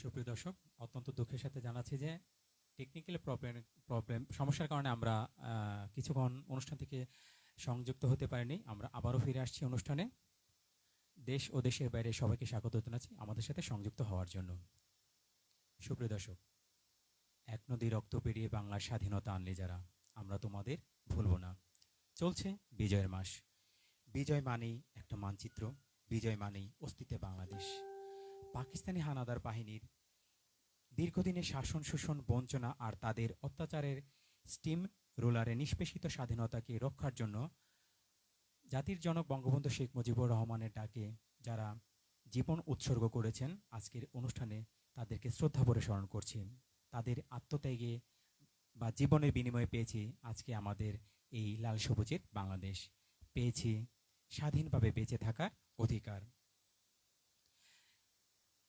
সুপ্রিয় দর্শক, অত্যন্ত দুঃখের সাথে জানাচ্ছি যে টেকনিক্যাল প্রবলেম সমস্যার কারণে আমরা কিছুক্ষণ অনুষ্ঠান থেকে সংযুক্ত হতে পারিনি। আমরা আবারও ফিরে আসছি অনুষ্ঠানে। দেশ ও দেশের বাইরে সবাইকে স্বাগত জানাচ্ছি আমাদের সাথে সংযুক্ত হওয়ার জন্য। সুপ্রিয় দর্শক, এক নদী রক্ত পেরিয়ে বাংলার স্বাধীনতা আনলে যারা, আমরা তোমাদের ভুলব না। চলছে বিজয়ের মাস। বিজয় মানেই একটা মানচিত্র, বিজয় মানেই অস্তিত্বে বাংলাদেশ। পাকিস্তানি হানাদার বাহিনীর দীর্ঘদিনের শাসন শোষণ বঞ্চনা আর তাদের অত্যাচারের স্টিম রোলারে নিষ্পেষিত স্বাধীনতাকে রক্ষার জন্য জাতির জনক বঙ্গবন্ধু শেখ মুজিবুর রহমানের ডাকে যারা জীবন উৎসর্গ করেছেন, আজকের অনুষ্ঠানে তাদেরকে শ্রদ্ধা ভরে স্মরণ করছি। তাদের আত্মত্যাগে বা জীবনের বিনিময়ে পেয়েছি আজকে আমাদের এই লাল সবুজের বাংলাদেশ, পেয়েছি স্বাধীনভাবে বেঁচে থাকার অধিকার।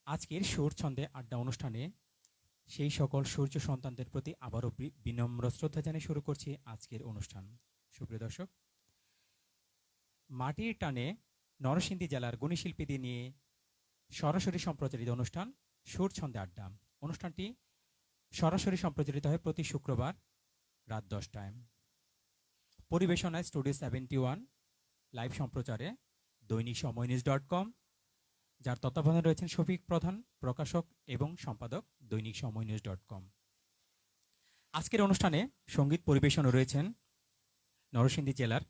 আজকের সুর ছন্দে আড্ডা অনুষ্ঠানে সেই সকল সূর্য সন্তানদের প্রতি আবারও বিনম্র শ্রদ্ধা জানিয়ে শুরু করছি আজকের অনুষ্ঠান। সুপ্রিয় দর্শক, মাটির টানে নরসিংদী জেলার গুণী শিল্পীদের নিয়ে সরাসরি সম্প্রচারিত অনুষ্ঠান সুর ছন্দে আড্ডা। অনুষ্ঠানটি সরাসরি সম্প্রচারিত হয় প্রতি শুক্রবার রাত 10টায়। পরিবেশনায় স্টুডিও 71, লাইভ সম্প্রচারে দৈনিক সময় নিউজ.com, যার তত্ত্বাবধানে রয়েছেন শফিক প্রধান, প্রকাশক এবং সম্পাদক দৈনিক সময় নিউজ.com। আজকের অনুষ্ঠানে সঙ্গীত পরিবেশনে রয়েছেন নরসিংদী জেলার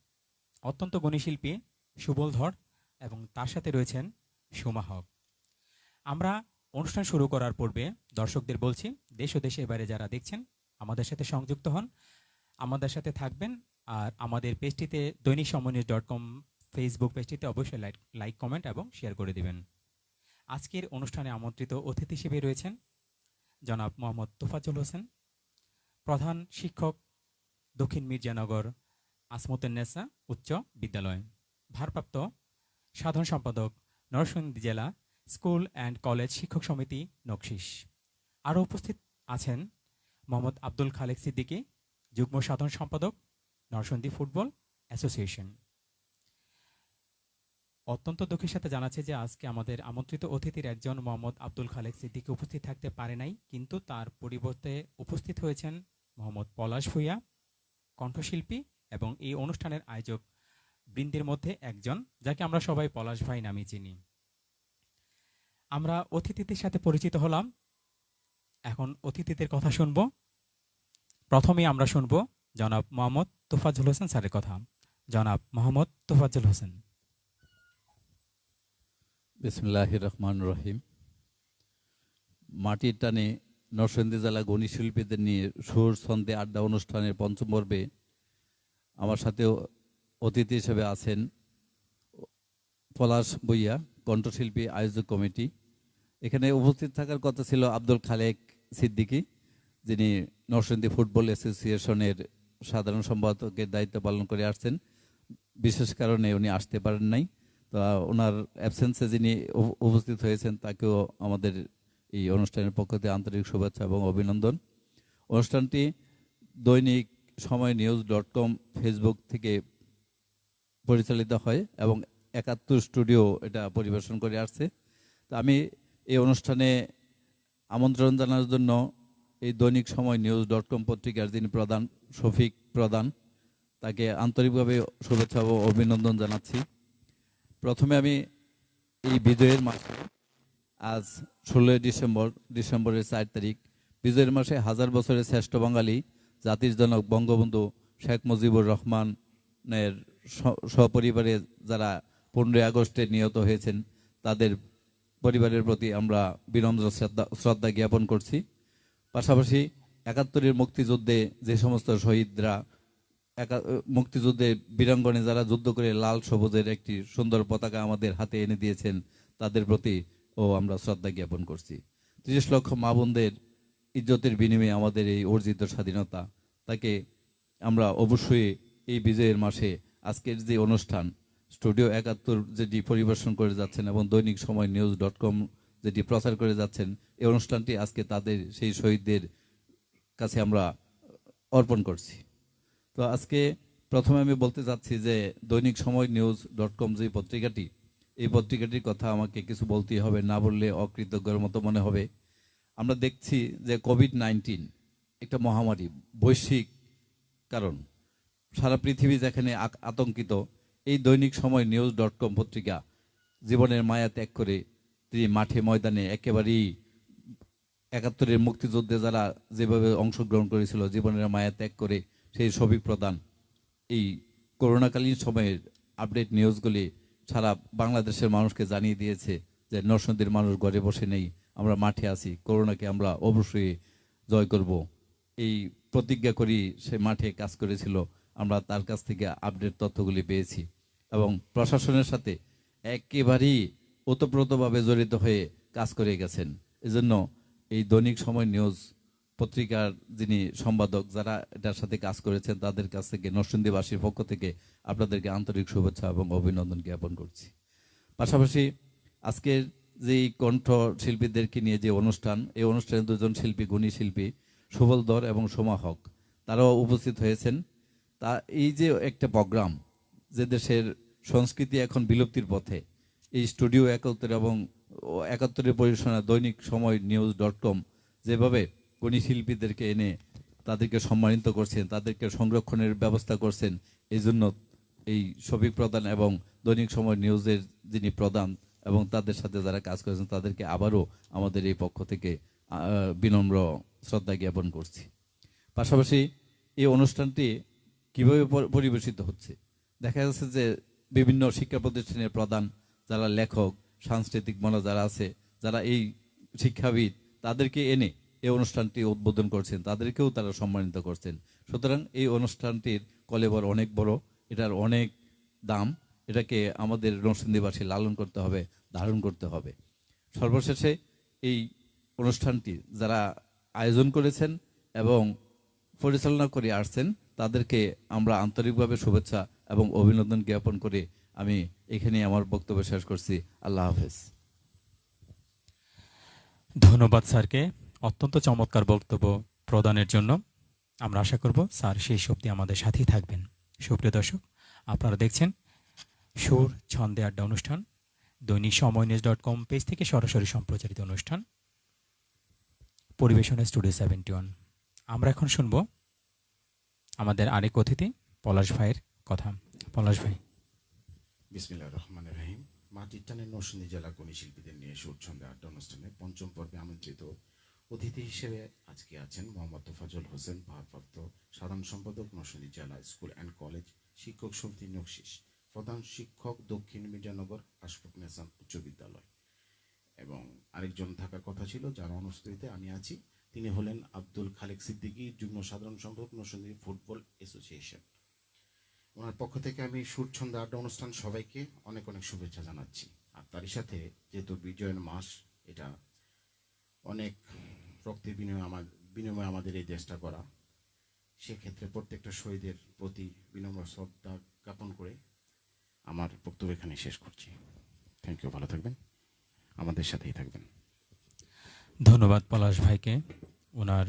অত্যন্ত গুণী শিল্পী সুবল ধর এবং তার সাথে রয়েছেন সুমা হক। আমরা অনুষ্ঠান শুরু করার পূর্বে দর্শকদের বলছি, দেশ ও দেশের বাইরে যারা দেখছেন আমাদের সাথে সংযুক্ত হন, আমাদের সাথে থাকবেন। আর আমাদের পেজটিতে দৈনিক সময় নিউজ.com ফেসবুক পেজটিতে অবশ্যই লাইক কমেন্ট এবং শেয়ার করে দিবেন। আজকের অনুষ্ঠানে আমন্ত্রিত অতিথি হিসেবে রয়েছেন জনাব মোহাম্মদ তোফাজ্জল হোসেন, প্রধান শিক্ষক, দক্ষিণ মির্জানগর আসমতুন্নেসা উচ্চ বিদ্যালয়, ভারপ্রাপ্ত সাধারণ সম্পাদক নরসিংদী জেলা স্কুল অ্যান্ড কলেজ শিক্ষক সমিতি নকশিস। আরও উপস্থিত আছেন মোহাম্মদ আব্দুল খালেক সিদ্দিকী, যুগ্ম সাধারণ সম্পাদক নরসিংদী ফুটবল অ্যাসোসিয়েশন। অত্যন্ত দুঃখের সাথে জানাচ্ছে যে আজকে আমাদের আমন্ত্রিত অতিথির একজন মোহাম্মদ আব্দুল খালেক সিদ্দিকী উপস্থিত থাকতে পারে নাই, কিন্তু তার পরিবর্তে উপস্থিত হয়েছেন মোহাম্মদ পলাশ ভূঁইয়া, কণ্ঠশিল্পী এবং এই অনুষ্ঠানের আয়োজক বৃন্দের মধ্যে একজন, যাকে আমরা সবাই পলাশ ভাই নামে চিনি। আমরা অতিথিদের সাথে পরিচিত হলাম, এখন অতিথিদের কথা শুনব। প্রথমে আমরা শুনব জনাব মোহাম্মদ তোফাজ্জল হোসেন স্যারের কথা। জনাব মোহাম্মদ তোফাজ্জল হোসেন। বিসমিল্লাহির রহমানির রহিম। মাটির টানে নরসিংদী জেলা গুণী শিল্পীদের নিয়ে সুর ছন্দে আড্ডা অনুষ্ঠানের পঞ্চম পর্বে আমার সাথে অতিথি হিসেবে আছেন পলাশ ভূঁইয়া, কণ্ঠশিল্পী, আয়োজক কমিটি। এখানে উপস্থিত থাকার কথা ছিল আব্দুল খালেক সিদ্দিকী, যিনি নরসিংদী ফুটবল অ্যাসোসিয়েশনের সাধারণ সম্পাদকের দায়িত্ব পালন করে আসছেন। বিশেষ কারণে উনি আসতে পারেন নাই, তো ওনার অ্যাবসেন্সে যিনি উপস্থিত হয়েছেন তাকেও আমাদের এই অনুষ্ঠানের পক্ষ থেকে আন্তরিক শুভেচ্ছা এবং অভিনন্দন। অনুষ্ঠানটি দৈনিক সময় নিউজ.com ফেসবুক থেকে পরিচালিত হয় এবং 71 স্টুডিও এটা পরিবেশন করে আসছে। তো আমি এই অনুষ্ঠানে আমন্ত্রণ জানার জন্য এই দৈনিক সময় নিউজ.com পত্রিকার যিনি প্রধান শফিক প্রধান, তাকে আন্তরিকভাবে শুভেচ্ছা ও অভিনন্দন জানাচ্ছি। প্রথমে আমি এই বিজয়ের মাসে, আজ 16 ডিসেম্বরের 4 তারিখ, বিজয়ের মাসে হাজার বছরের শ্রেষ্ঠ বাঙালি জাতির জনক বঙ্গবন্ধু শেখ মুজিবুর রহমানের সপরিবারে যারা 15 আগস্টে নিহত হয়েছেন তাদের পরিবারের প্রতি আমরা বিনম্র শ্রদ্ধা জ্ঞাপন করছি। পাশাপাশি 71-এর মুক্তিযুদ্ধে যে সমস্ত শহীদরা মুক্তিযুদ্ধে বীরাঙ্গনে যারা যুদ্ধ করে লাল সবুজের একটি সুন্দর পতাকা আমাদের হাতে এনে দিয়েছেন তাদের প্রতি আমরা শ্রদ্ধা জ্ঞাপন করছি। 30 লক্ষ মা বোনদের ইজ্জতের বিনিময়ে আমাদের এই অর্জিত স্বাধীনতা, তাকে আমরা অবশ্যই এই বিজয়ের মাসে আজকের যে অনুষ্ঠান স্টুডিও 71 যেটি পরিবেশন করে যাচ্ছেন এবং দৈনিক সময় নিউজ.com যেটি প্রচার করে যাচ্ছেন, এই অনুষ্ঠানটি আজকে তাদের সেই শহীদদের কাছে আমরা অর্পণ করছি। তো আজকে প্রথমে আমি বলতে চাচ্ছি যে দৈনিক সময় নিউজ.com যে পত্রিকাটি, এই পত্রিকাটির কথা আমাকে কিছু বলতেই হবে, না বললে অকৃতজ্ঞের মতো মনে হবে। আমরা দেখছি যে কোভিড-19 একটা মহামারী, বৈশ্বিক কারণ, সারা পৃথিবী যেখানে আতঙ্কিত, এই দৈনিক সময় নিউজ.com পত্রিকা জীবনের মায়া ত্যাগ করে তিনি মাঠে ময়দানে একেবারেই ৭১-এর মুক্তিযুদ্ধে যারা যেভাবে অংশগ্রহণ করেছিল, জীবনের মায়া ত্যাগ করে সেই শফিক প্রধান এই করোনাকালীন সময়ের আপডেট নিউজগুলি সারা বাংলাদেশের মানুষকে জানিয়ে দিয়েছে যে নরসিংদীর মানুষ ঘরে বসে নেই, আমরা মাঠে আছি, করোনাকে আমরা অবশ্যই জয় করব। এই প্রতিজ্ঞা করি সে মাঠে কাজ করেছিল, আমরা তার কাছ থেকে আপডেট তথ্যগুলি পেয়েছি এবং প্রশাসনের সাথে একেবারেই ওতপ্রোতভাবে জড়িত হয়ে কাজ করে গেছেন। এজন্য এই দৈনিক সময় নিউজ পত্রিকার যিনি সম্পাদক, যারা এটার সাথে কাজ করেছেন, তাদের কাছ থেকে নরসিংদীবাসীর পক্ষ থেকে আপনাদেরকে আন্তরিক শুভেচ্ছা এবং অভিনন্দন জ্ঞাপন করছি। পাশাপাশি আজকের যে কণ্ঠ শিল্পীদেরকে নিয়ে যে অনুষ্ঠান, এই অনুষ্ঠানে দুজন শিল্পী, গুণী শিল্পী সুবল দর এবং সোমা হক, তারাও উপস্থিত হয়েছেন। তা এই যে একটা প্রোগ্রাম, যে দেশের সংস্কৃতি এখন বিলুপ্তির পথে, এই স্টুডিও ৭১ এবং ৭১-এর পরিবেশনা দৈনিক সময় নিউজ.com যেভাবে গুণী শিল্পীদেরকে এনে তাদেরকে সম্মানিত করছেন, তাদেরকে সংরক্ষণের ব্যবস্থা করছেন, এই জন্য এই শফিক প্রধান এবং দৈনিক সময় নিউজের যিনি প্রধান এবং তাদের সাথে যারা কাজ করেছেন, তাদেরকে আবারও আমাদের এই পক্ষ থেকে বিনম্র শ্রদ্ধা জ্ঞাপন করছি। পাশাপাশি এই অনুষ্ঠানটি কিভাবে পরিবেশিত হচ্ছে, দেখা যাচ্ছে যে বিভিন্ন শিক্ষা প্রতিষ্ঠানের প্রধান, যারা লেখক, সাংস্কৃতিক মনা যারা আছে, যারা এই শিক্ষাবিদ, তাদেরকে এনে এই অনুষ্ঠানটি উদ্বোধন করছেন, তাদেরকেও তারা সম্মানিত করছেন। সুতরাং এই অনুষ্ঠানটির কলেবর অনেক বড়, এটার অনেক দাম, এটাকে আমাদের নরসিংদীবাসী লালন করতে হবে, ধারণ করতে হবে। সর্বশেষে এই অনুষ্ঠানটি যারা আয়োজন করেছেন এবং পরিচালনা করে আসছেন, তাদেরকে আমরা আন্তরিকভাবে শুভেচ্ছা এবং অভিনন্দন জ্ঞাপন করে আমি এখানে আমার বক্তব্য শেষ করছি। আল্লাহ হাফেজ। ধন্যবাদ স্যারকে অত্যন্ত চমৎকার বক্তব্য প্রদানের জন্য। আমরা আশা করব স্যার সেই সবটি আমাদের সাথেই থাকবেন। সুপ্রিয় দর্শক, আপনারা দেখছেন সুর ছন্দে আড্ডা অনুষ্ঠান, দৈনিক সময় নিউজ.com পেজ থেকে সরাসরি সম্প্রচারিত অনুষ্ঠান, পরিবেশনে স্টুডিও 71। আমরা এখন শুনব আমাদের আরেক অতিথি পলাশ ভাইয়ের কথা। পলাশ ভাই। বিসমিল্লাহির রহমানির রহিম। মাটির টানে নরসিংদী জেলা গুণী শিল্পীদের নিয়ে সুর ছন্দে আড্ডা অনুষ্ঠানে পঞ্চম পর্বে আমন্ত্রিত অতিথি হিসেবে আজকে আছেন মোহাম্মদ তোফাজ্জল হোসেন, ভারপ্রাপ্ত সাধারণ সম্পাদক, নরসিংদী জেলা স্কুল অ্যান্ড কলেজ শিক্ষক সমিতি নকশিস, প্রধান শিক্ষক, দক্ষিণ মির্জানগর আশফাক নেসান উচ্চ বিদ্যালয়। এবং আরেকজন থাকার কথা ছিল, যার অনুপস্থিতিতে আমি আছি, তিনি হলেন আব্দুল খালেক সিদ্দিকী, যুগ্ম সাধারণ সম্পাদক, নরসিংদী ফুটবল অ্যাসোসিয়েশন। ওনার পক্ষ থেকে আমি সুর ছন্দে আড্ডা অনুষ্ঠান সবাইকে অনেক অনেক শুভেচ্ছা জানাচ্ছি। আর তারই সাথে যেহেতু বিজয়ের মাস, এটা অনেক রক্তের বিনিময়ে আমাদের এই দেশটা করা, সেক্ষেত্রে প্রত্যেকটা শহীদের প্রতি বিনম্র শ্রদ্ধা জ্ঞাপন করে আমার বক্তব্য এখানে শেষ করছি। থ্যাংক ইউ, ভালো থাকবেন, আমাদের সাথেই থাকবেন। ধন্যবাদ পলাশ ভাইকে ওনার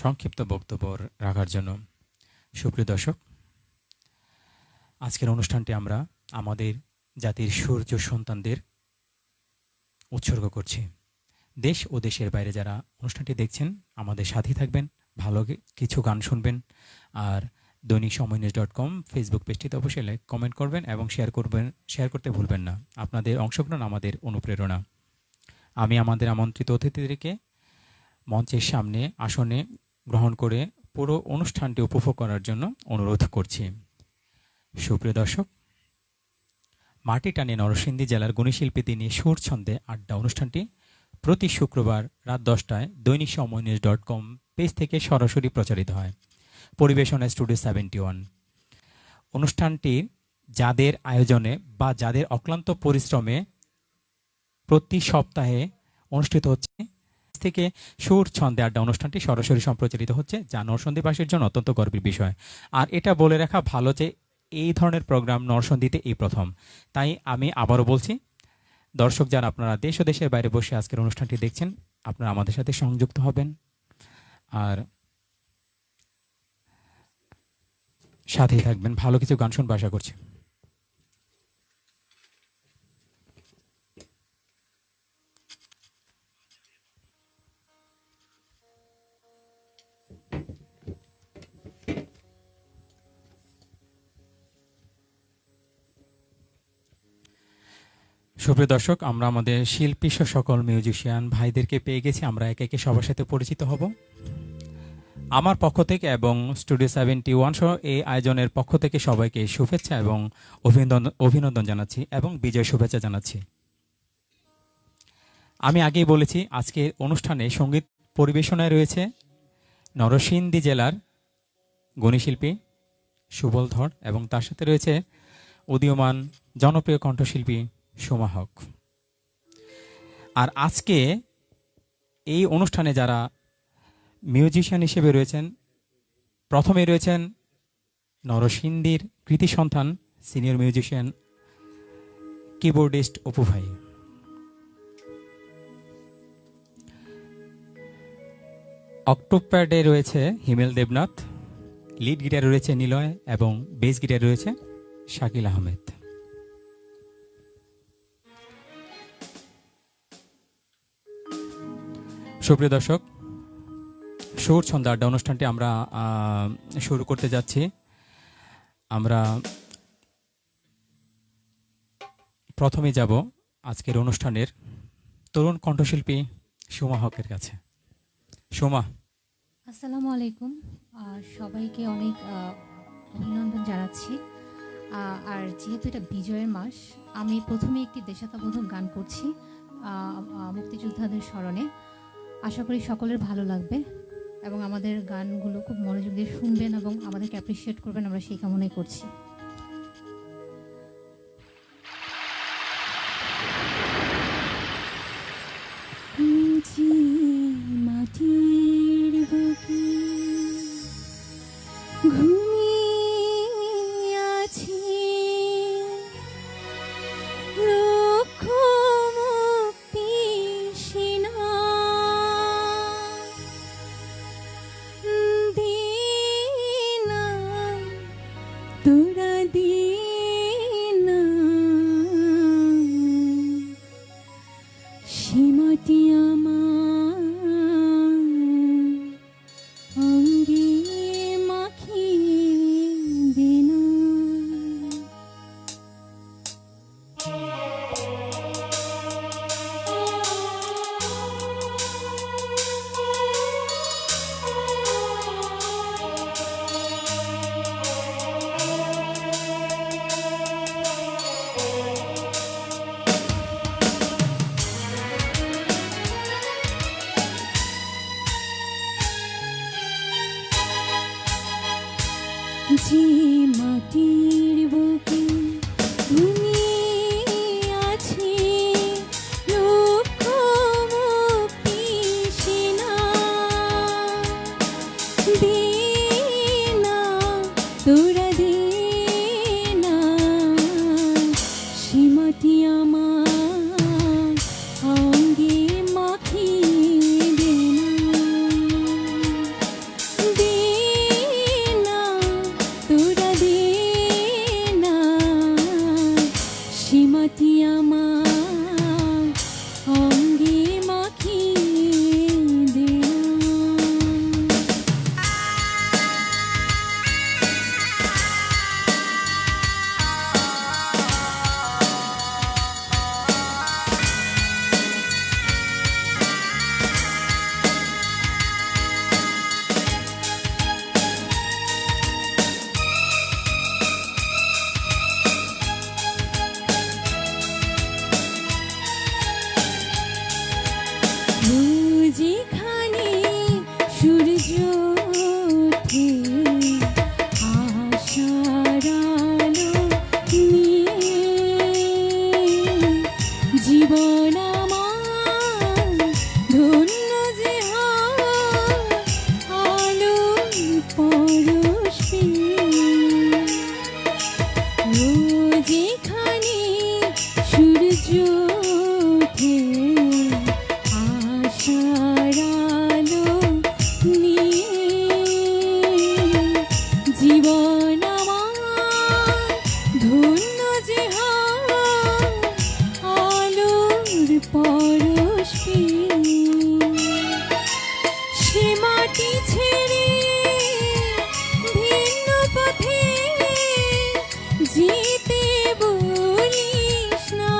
সংক্ষিপ্ত বক্তব্য রাখার জন্য। সুপ্রিয় দর্শক, আজকের অনুষ্ঠানটি আমরা আমাদের জাতির সূর্য সন্তানদের উৎসর্গ করছি। দেশ ও দেশের বাইরে যারা অনুষ্ঠানটি দেখছেন, আমাদের সাথেই থাকবেন, ভালো কিছু গান শুনবেন, আর দৈনিক সময় নিউজ.com ফেসবুক পেজটিতে অবশ্যই লাইক, কমেন্ট করবেন এবং শেয়ার করতে ভুলবেন না। আপনাদের অংশগ্রহণ আমাদের অনুপ্রেরণা। আমি আমাদের আমন্ত্রিত অতিথিদেরকে মঞ্চের সামনে আসনে গ্রহণ করে পুরো অনুষ্ঠানটি উপভোগ করার জন্য অনুরোধ করছি। সুপ্রিয় দর্শক, মাটি টানে নরসিংদী জেলার গুণী শিল্পীদের নিয়ে সুর ছন্দে আড্ডা অনুষ্ঠানটি প্রতি শুক্রবার রাত 10টায় দৈনিক সময় নিউজ.com পেজ থেকে সরাসরি প্রচারিত হয়। পরিবেশনে স্টুডিও 71। অনুষ্ঠানটি যাদের আয়োজনে বা যাদের অক্লান্ত পরিশ্রমে প্রতি সপ্তাহে অনুষ্ঠিত হচ্ছে থেকে সুর ছন্দে আড্ডা অনুষ্ঠানটি সরাসরি সম্প্রচারিত হচ্ছে, যা নরসিংদীবাসীর জন্য অত্যন্ত গর্বের বিষয়। আর এটা বলে রাখা ভালো যে এই ধরনের প্রোগ্রাম নরসিংদীতে এই প্রথম। তাই আমি আবারও বলছি, দর্শক যারা আপনারা দেশ ও দেশের বাইরে বসে আজকের অনুষ্ঠানটি দেখছেন, আপনারা আমাদের সাথে সংযুক্ত হবেন আর সাথেই থাকবেন। ভালো কিছু গান শুনবো আশা করছি। সুপ্রিয় দর্শক, আমরা আমাদের শিল্পী সহ সকল মিউজিশিয়ান ভাইদেরকে পেয়ে গেছি। আমরা একে একে সবার সাথে পরিচিত হব। আমার পক্ষ থেকে এবং স্টুডিও 71 সহ এই আয়োজনের পক্ষ থেকে সবাইকে শুভেচ্ছা এবং অভিনন্দন জানাচ্ছি এবং বিজয় শুভেচ্ছা জানাচ্ছি। আমি আগেই বলেছি, আজকের অনুষ্ঠানে সঙ্গীত পরিবেশনায় রয়েছে নরসিংদী জেলার গণিশিল্পী সুবল ধর এবং তার সাথে রয়েছে উদীয়মান জনপ্রিয় কণ্ঠশিল্পী সোমা হক। আর আজকে এই অনুষ্ঠানে যারা মিউজিশিয়ান হিসেবে রয়েছেন, প্রথমে রয়েছেন নরসিংদীর কৃতি সন্তান সিনিয়র মিউজিশিয়ান কিবোর্ডিস্ট অপু ভাই। অক্টোপ্যাডে রয়েছে হিমেল দেবনাথ, লিড গিটারে রয়েছে নিলয় এবং বেস গিটারে রয়েছে শাকিল আহমেদ। সুপ্রিয় দর্শক, সুর ছন্দা আড্ডা অনুষ্ঠানটি আমরা শুরু করতে যাচ্ছি। আমরা প্রথমে যাব আজকের অনুষ্ঠানের তরুণ কণ্ঠশিল্পী সোমা হকের কাছে। সোমা। আসসালামু আলাইকুম। সবাইকে অনেক অভিনন্দন জানাচ্ছি। আর যেহেতু এটা বিজয়ের মাস, আমি প্রথমে একটি দেশাত্মবোধক গান করছি মুক্তিযোদ্ধাদের স্মরণে। আশা করি সকলের ভালো লাগবে এবং আমাদের গানগুলো খুব মনোযোগ দিয়ে শুনবেন এবং আমাদেরকে অ্যাপ্রিসিয়েট করবেন, আমরা সেই কামনাই করছি। মাটির বুকে ঘুমিয়ে আছি, লক্ষ মুক্তি সিনা দিনা, তোরা দিনা সীমাটি আমার অঙ্গে মাখিয়ে দিনা। যে মাটির বুকে ঘুমিয়ে আছি, লক্ষ মুক্তি সিনা দিনা, তোরা দিনা সীমাটি আমার অঙ্গে মাখিয়ে দিনা, দিনা তোরা দিনা সীমাটি আমার অঙ্গে মাখিয়ে দিনা। যেখানে সূর্য ওঠে আশার আলো নিয়ে, জীবন আমার ধন্য যে হয় আলোর পরশ পেয়ে। যেখানে সূর্য ওঠে আশার আলো নিয়ে, জীবন আমার ধন্য যে হয় আলোর পরশ পেয়ে। সে মাটি ছেড়ে ভিন্ন পথে যেতে বলিস না,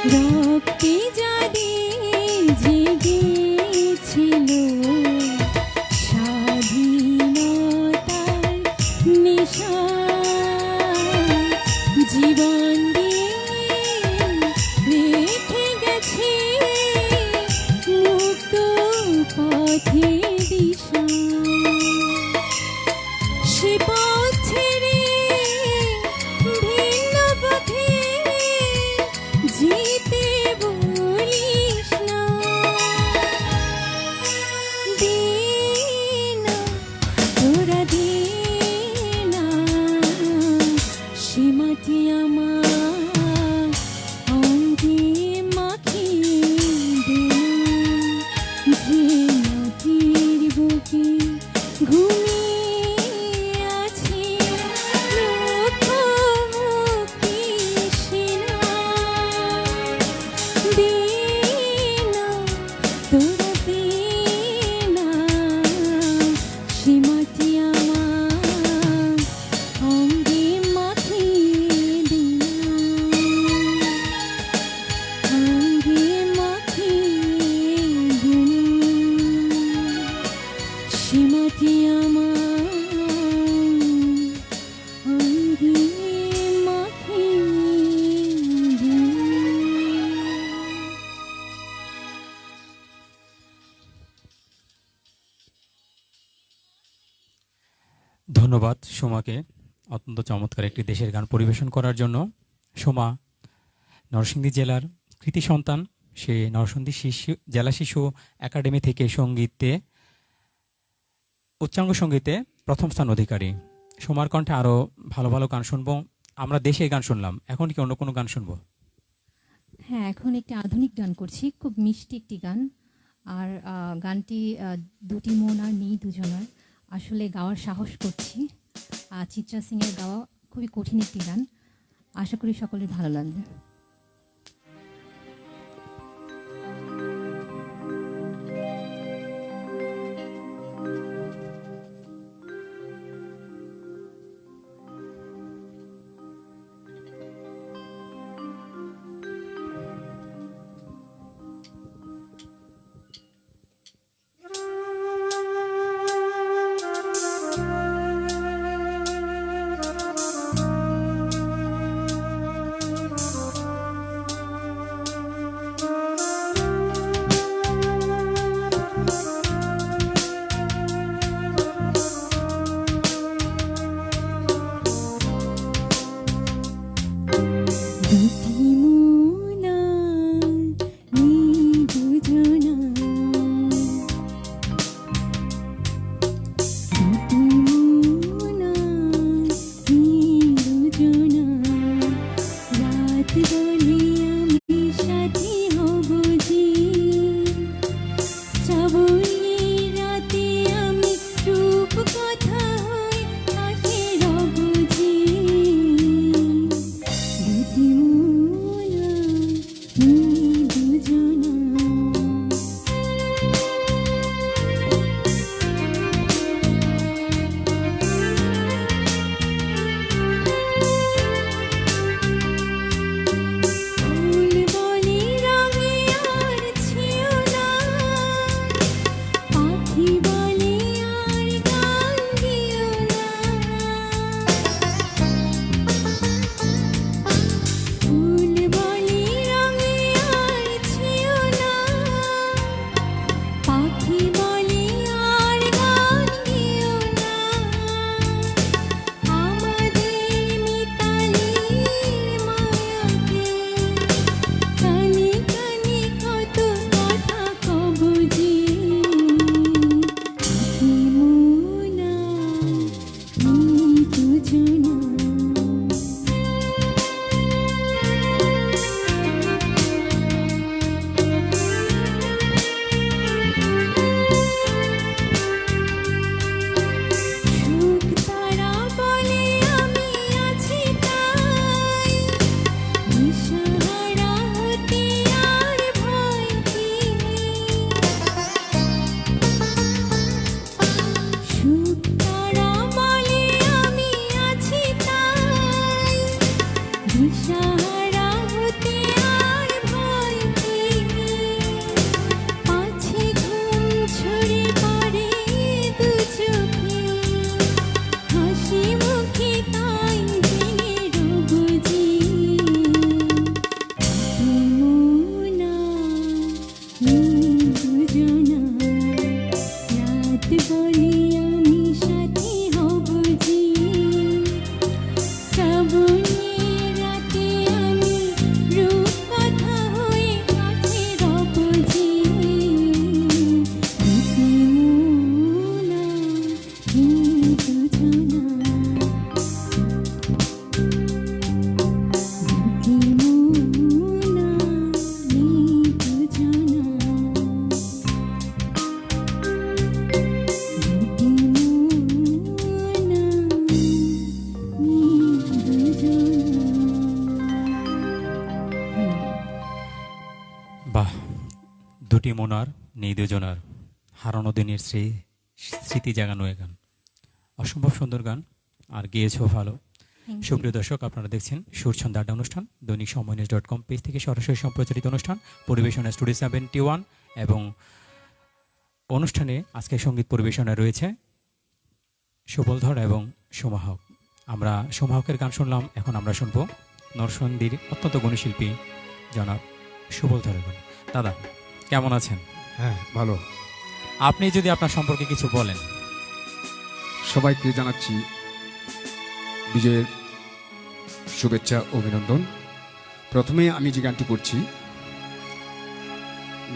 রক্তে যাদের জেগেছিল স্বাধীনতার নেশা, জীবন দিয়ে রেখে গেছে মুক্ত পথে দিশা। সে পথ ছেড়ে ভিন্ন পথে যেতে বলিস না, দে না তোরা দে না, সে মাটি আমার অঙ্গে মাখিয়ে দে না, যে মাটির বুকে ঘুমিয়ে আছে লক্ষ মুক্তি সেনা, দে না তোরা দে না, সে মাটি আমার অঙ্গে মাখিয়ে দে না, অঙ্গে মাখিয়ে দে না, সে মাটি আমার অঙ্গে মাখিয়ে দে না। ধন্যবাদ সোমাকে অত্যন্ত চমৎকার একটি দেশের গান পরিবেশন করার জন্য। সোমা নরসিংদী জেলার কৃতি সন্তান। সে নরসিংদী জেলা শিশু একাডেমি থেকে সঙ্গীতে উচ্চাঙ্গ সঙ্গীতে প্রথম স্থান অধিকারী। সোমার কণ্ঠে আরও ভালো ভালো গান শুনবো। আমরা দেশের গান শুনলাম, এখন কি অন্য কোনো গান শুনবো? হ্যাঁ, এখন একটি আধুনিক গান করছি, খুব মিষ্টি একটি গান। আর গানটি দুটি মন আর নেই দুজনার, আসলে গাওয়ার সাহস করছি। চিত্রা সিংয়ের গাওয়া খুবই কঠিন একটি গান, আশা করি সকলের ভালো লাগবে। দুটি মনার নেই দুজনার, হারানো দিনের স্মৃতি জাগানো এ গান। অসম্ভব সুন্দর গান, আর গেয়েছো ভালো। Thank you. সুপ্রিয় দর্শক, আপনারা দেখছেন সুরছন্দা আড্ডা অনুষ্ঠান, দৈনিক সময় নিউজ.com পেজ থেকে সরাসরি সম্প্রচারিত অনুষ্ঠান। পরিবেশনায় স্টুডিও 71 এবং অনুষ্ঠানে আজকে সঙ্গীত পরিবেশনায় রয়েছে সুবলধর এবং সোমাহক। আমরা সোমাহকের গান শুনলাম, এখন আমরা শুনবো নরসিংদীর অত্যন্ত গুণী শিল্পী জনাব সুবলধরের গান। দাদা কেমন আছেন? হ্যাঁ, ভালো। আপনি যদি আপনার সম্পর্কে কিছু বলেন। সবাইকে জানাচ্ছি বিজয়ের শুভেচ্ছা, অভিনন্দন। প্রথমে আমি যে গানটি করছি,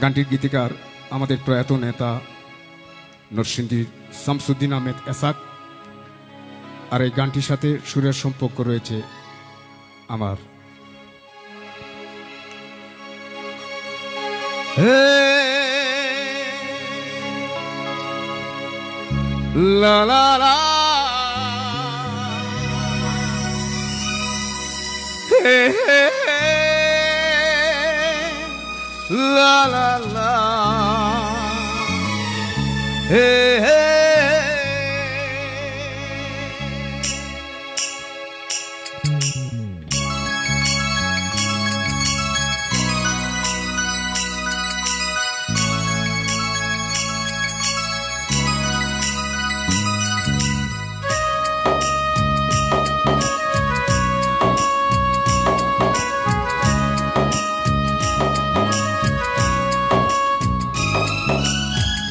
গানটির গীতিকার আমাদের প্রয়াত নেতা নরসিংদীর শামসুদ্দিন আহমেদ এসাক, আর এই গানটির সাথে সুরের সম্পর্ক রয়েছে আমার। লা লা লা হে হে হে লা লা লা হে হে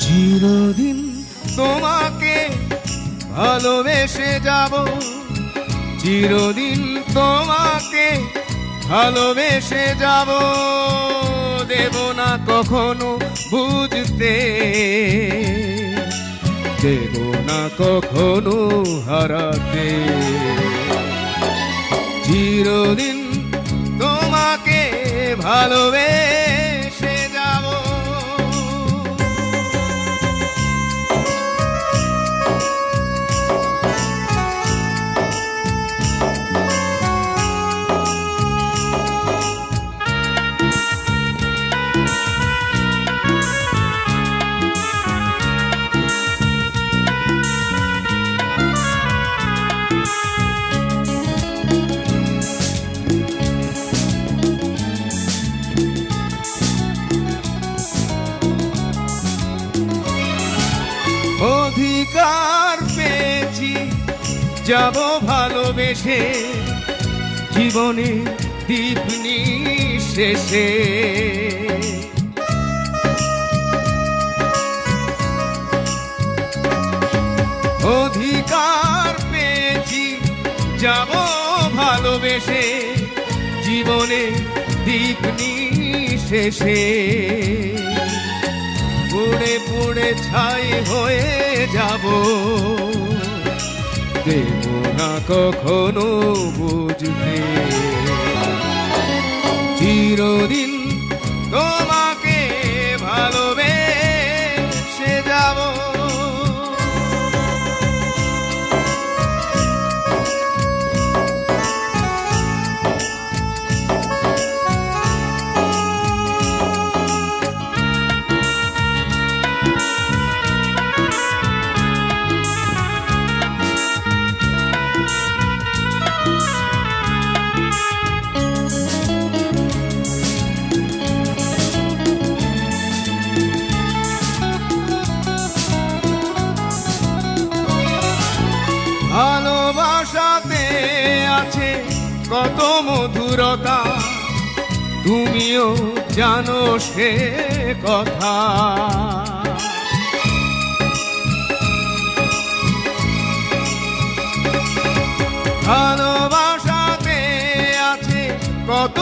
চিরদিন তোমাকে ভালোবেসে যাব, চিরদিন তোমাকে ভালোবেসে যাব, দেব না কখনো বুঝতে, দেব না কখনো হারাতে, চিরদিন তোমাকে ভালোবেসে যাব। অধিকার পেয়েছি যাব ভালোবেসে, জীবনে দীপ নিঃশেষে, অধিকার পেয়েছি যাব ভালোবেসে, জীবনে দীপ নিঃশেষে, পুড়ে পুড়ে ছাই হয়ে যাব, দেব না কখনো বুঝতে, চিরদিন তোমাকে ভালোবেসে যাব। ভালোবাসাতে আছে কত মধুরতা, তুমিও জানো সে কথা, ভালোবাসাতে আছে কত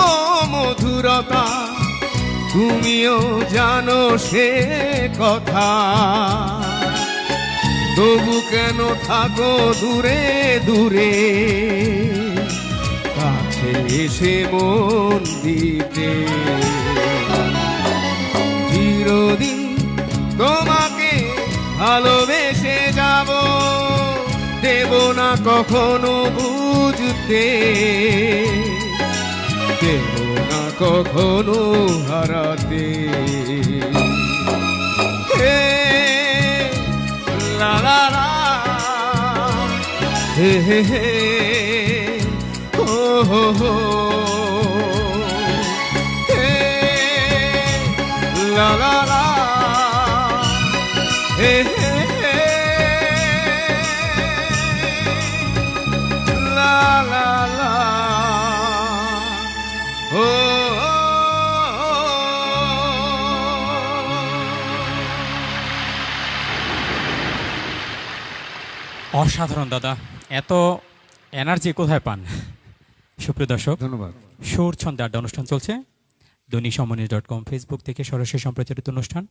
মধুরতা, তুমিও জানো সে কথা, তবু কেন থাকো দূরে দূরে, কাছে এসে মন দিতে, চিরদিন তোমাকে ভালোবেসে যাব, দেব না কখনো বুঝতে, দেব না কখনো হারাতে। হে লা লা লা, হে হে হে, ও হো হো, হে লা লা লা, হে হে হে, লা লা লা, ও অসাধারণ দাদা, এত এনার্জি কোথায় পান? সুপ্রিয় দর্শক, ধন্যবাদ। সুর ছন্দে আড্ডা অনুষ্ঠান চলছে দৈনিক সমনিউজ.com ফেসবুক থেকে সরাসরি সম্প্রচারিত অনুষ্ঠান,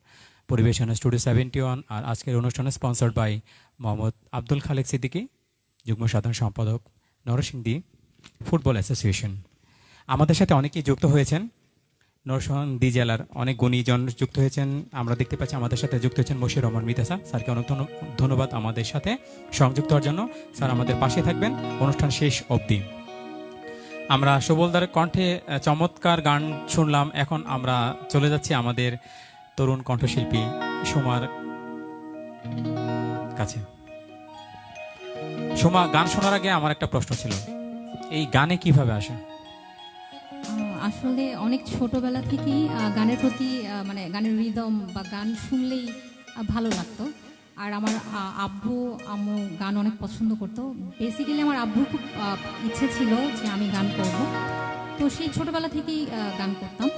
পরিবেশনা স্টুডিও 71। আর আজকের অনুষ্ঠানে স্পন্সর্ড বাই মোহাম্মদ আব্দুল খালেক সিদ্দিকী, যুগ্ম সাধারণ সম্পাদক, নরসিংদী ফুটবল অ্যাসোসিয়েশন। আমাদের সাথে অনেকেই যুক্ত হয়েছেন, নরসিংদী জেলার অনেক গুণীজন যুক্ত হয়েছেন। আমরা দেখতে পাচ্ছি আমাদের সাথে যুক্ত হয়েছেন মশিউর রহমান মিতাসা স্যারকে অনেক ধন্যবাদ আমাদের সাথে সংযুক্ত হওয়ার জন্য। স্যার আমাদের পাশে থাকবেন অনুষ্ঠান শেষ অবধি। আমরা সুবলদার কণ্ঠে চমৎকার গান শুনলাম। এখন আমরা চলে যাচ্ছি আমাদের তরুণ কণ্ঠশিল্পী সোমার কাছে। সোমা, গান শোনার আগে আমার একটা প্রশ্ন ছিল, এই গানে কিভাবে আসে? আসলে অনেক ছোটবেলা থেকেই গানের প্রতি মানে গানের রিদম বা গান শুনলেই ভালো লাগতো। আর আমার আব্বু আম্মু গান অনেক পছন্দ করতো। বেসিক্যালি আমার আব্বুর খুব ইচ্ছে ছিল যে আমি গান করব, তো সেই ছোটবেলা থেকেই গান করতাম।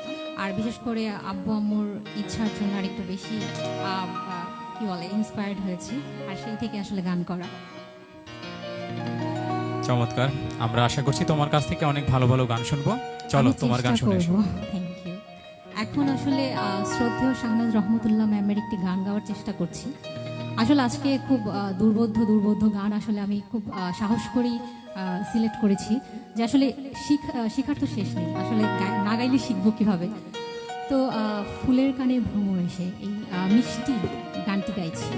আর বিশেষ করে আব্বু আম্মুর ইচ্ছার জন্য আর একটু বেশি কি বলে ইন্সপায়ার্ড হয়েছি, আর সেই থেকে আসলে গান করা। চমৎকার, আমরা আশা করছি তোমার কাছ থেকে অনেক ভালো ভালো গান শুনবো। চলো তোমার গান শুনে আসো। Thank you. এখন আসলে শ্রদ্ধেয় শাহনাজ রহমতুল্লাহ ম্যামের একটি গান গাওয়ার চেষ্টা করছি। আসলে আজকে খুব দুর্বোধ্য গান আসলে আমি খুব সাহস করেই সিলেক্ট করেছি, যে আসলে শেখার তো শেষ নেই, আসলে না গাইলে শিখবো কিভাবে। তো ফুলের কানে ভ্রমর এসে এই মিষ্টি গানটি গাইছি।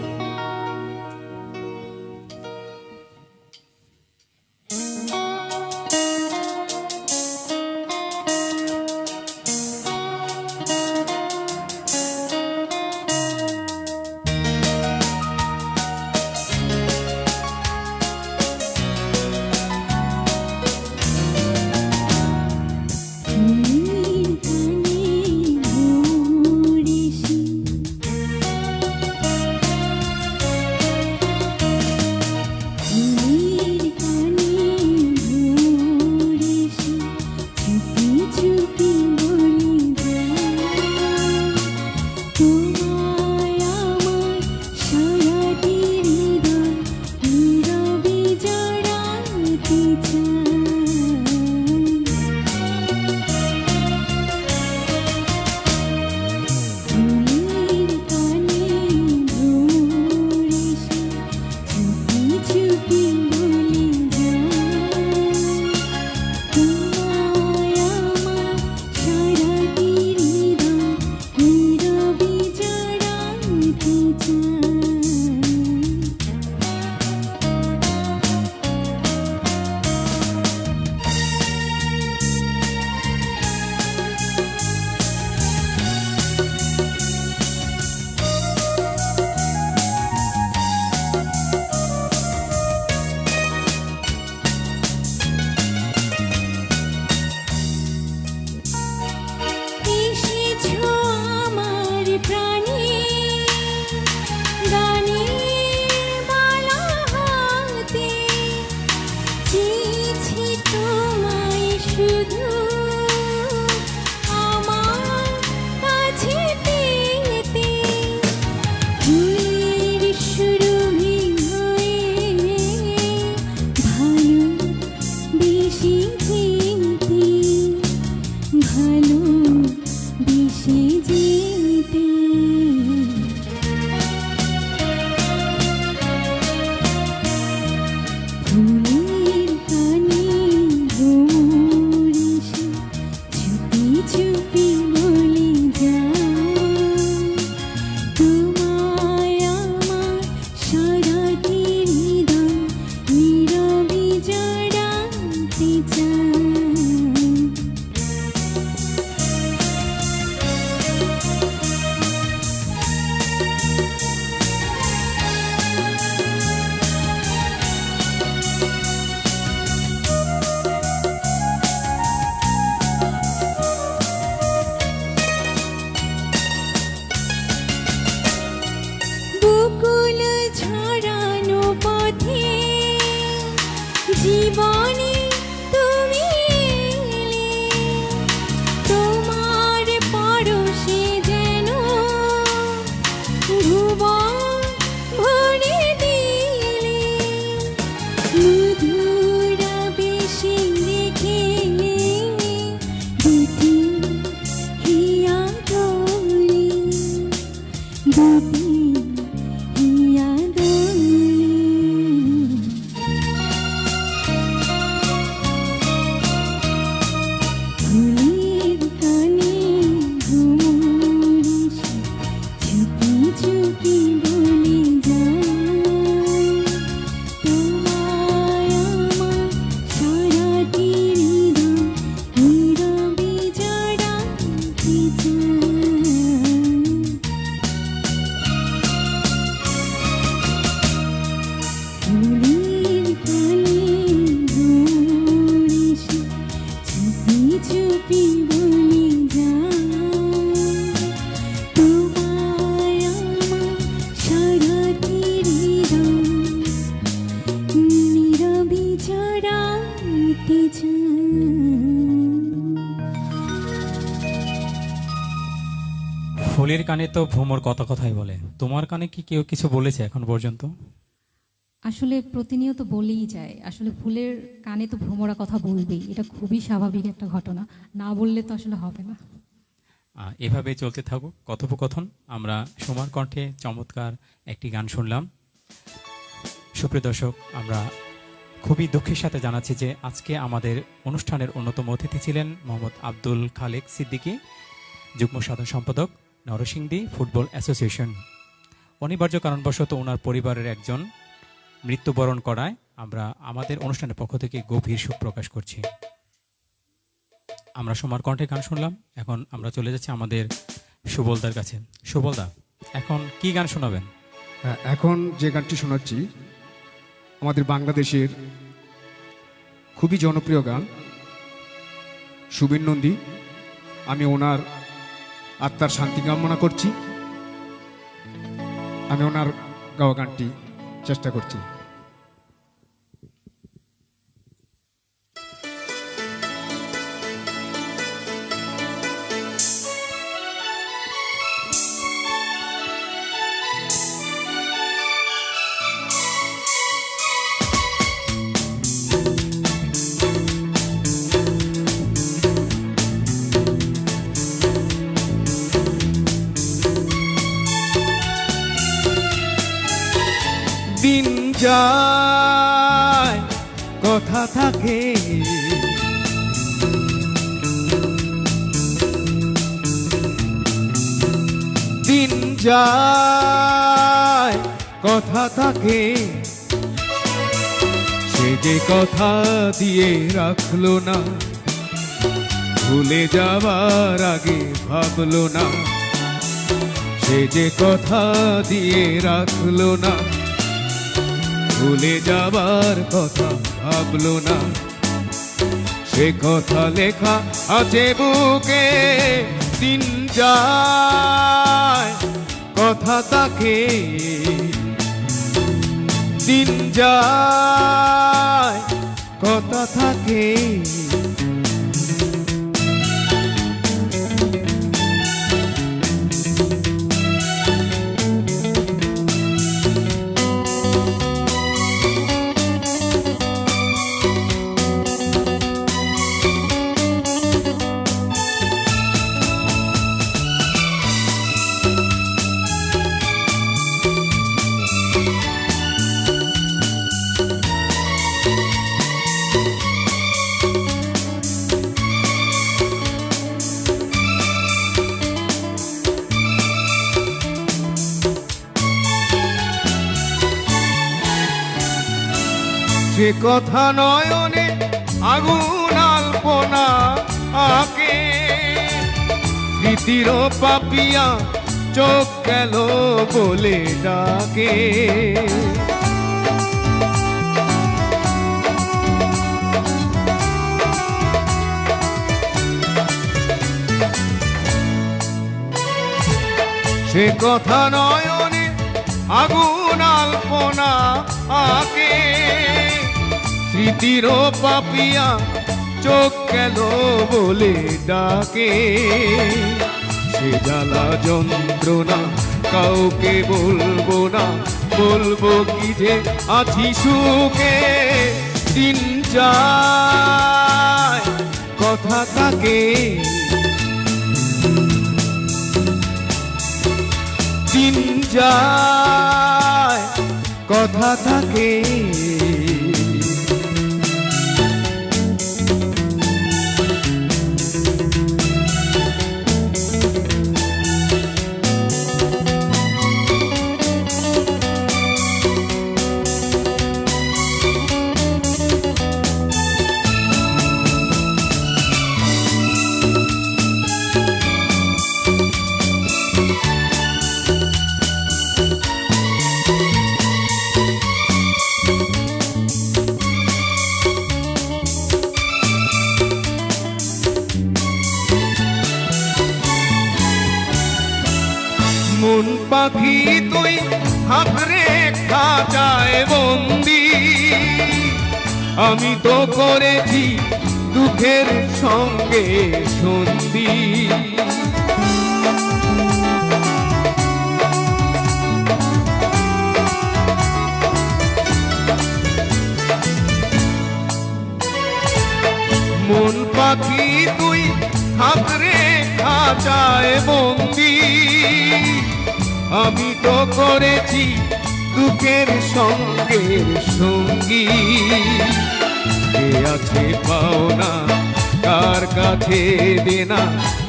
ফুলের কানে তো ভ্রমর কথাই বলে, তোমার কানে কি কেউ কিছু বলেছে এখন পর্যন্ত? আসলে প্রতিনিয়ত বলেই যায়, আসলে ফুলের কানে তো ভ্রমরা কথা বলবেই, এটা খুবই স্বাভাবিক একটা ঘটনা, না বললে তো আসলে হবে না। এভাবে চলতে থাকুক কথোপকথন। আমরা সোমার কণ্ঠে চমৎকার একটি গান শুনলাম। সুপ্রিয় দর্শক, আমরা খুবই দুঃখের সাথে জানাচ্ছি যে আজকে আমাদের অনুষ্ঠানের অন্যতম অতিথি ছিলেন মোহাম্মদ আব্দুল খালেক সিদ্দিকী, যুগ্ম সাধারণ সম্পাদক নরসিংদী ফুটবল অ্যাসোসিয়েশন। অনিবার্য কারণবশত ওনার পরিবারের একজন মৃত্যুবরণ করায় আমরা আমাদের অনুষ্ঠানের পক্ষ থেকে গভীর শোক প্রকাশ করছি। আমরা সোমার কণ্ঠে গান শুনলাম, এখন আমরা চলে যাচ্ছি আমাদের সুবলদার কাছে। সুবলদা, এখন কি গান শোনাবেন? হ্যাঁ, এখন যে গানটি শোনাচ্ছি আমাদের বাংলাদেশের খুবই জনপ্রিয় গান, সুবীর নন্দী। আমি ওনার আত্মার শান্তি কামনা করছি, আমি ওনার গাওয়া গানটি চেষ্টা করছি। দিন যায় কথা থাকে, দিন যায় কথা থাকে, সে যে কথা দিয়ে রাখলো না, ভুলে যাবার আগে ভাবলো না, সে যে কথা দিয়ে রাখলো না, ভুলে যাবার কথা ভাবলো না, সে কথা লেখা আছে বুকে। দিন যায় কথা থাকে, দিন যায় কথা থাকে। সে কথা নয়নে আগুন আলপনা আঁকে, স্মৃতির পাপিয়া চোখ গেল বলে ডাকে। সে কথা নয়নে আগুন আলপনা আঁকে, স্মৃতির পাপিয়া চোখ গেল বলে ডাকে। সে জ্বালা যন্ত্রণা কাউকে বলবো না, বলবো কি যে আছি সুখে। দিন যায় কথা থাকে, দিন যায় কথা থাকে। মন পাখি তুই হাত রেখা যায় বন্দি, আমি তো করেছি দুঃখের সঙ্গে সন্ধি। খাঁচায় বন্দি, আমি তো করেছি দুঃখের সঙ্গের সঙ্গী। কে আছে পাওনা, কার কাছে দেনা,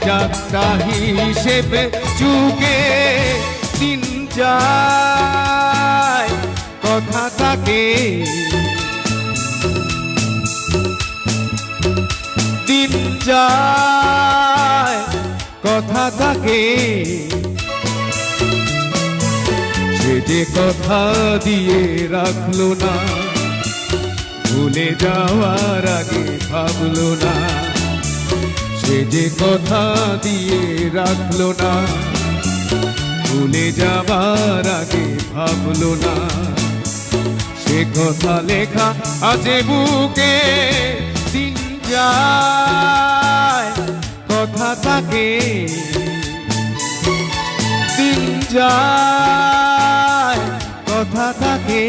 যাত্রা হিসেবে চুকে দিন যায়, কথা থাকে দিন যায়, কথা থাকে। সে যে কথা দিয়ে রাখলো না, ভুলে যাওয়ার আগে ভাবলো না। সে যে কথা দিয়ে রাখলো না, ভুলে যাবার আগে ভাবলো না। সে কথা লেখা আছে বুকে, দিন যায়, কথা থাকে দিন যায়, কথা থাকে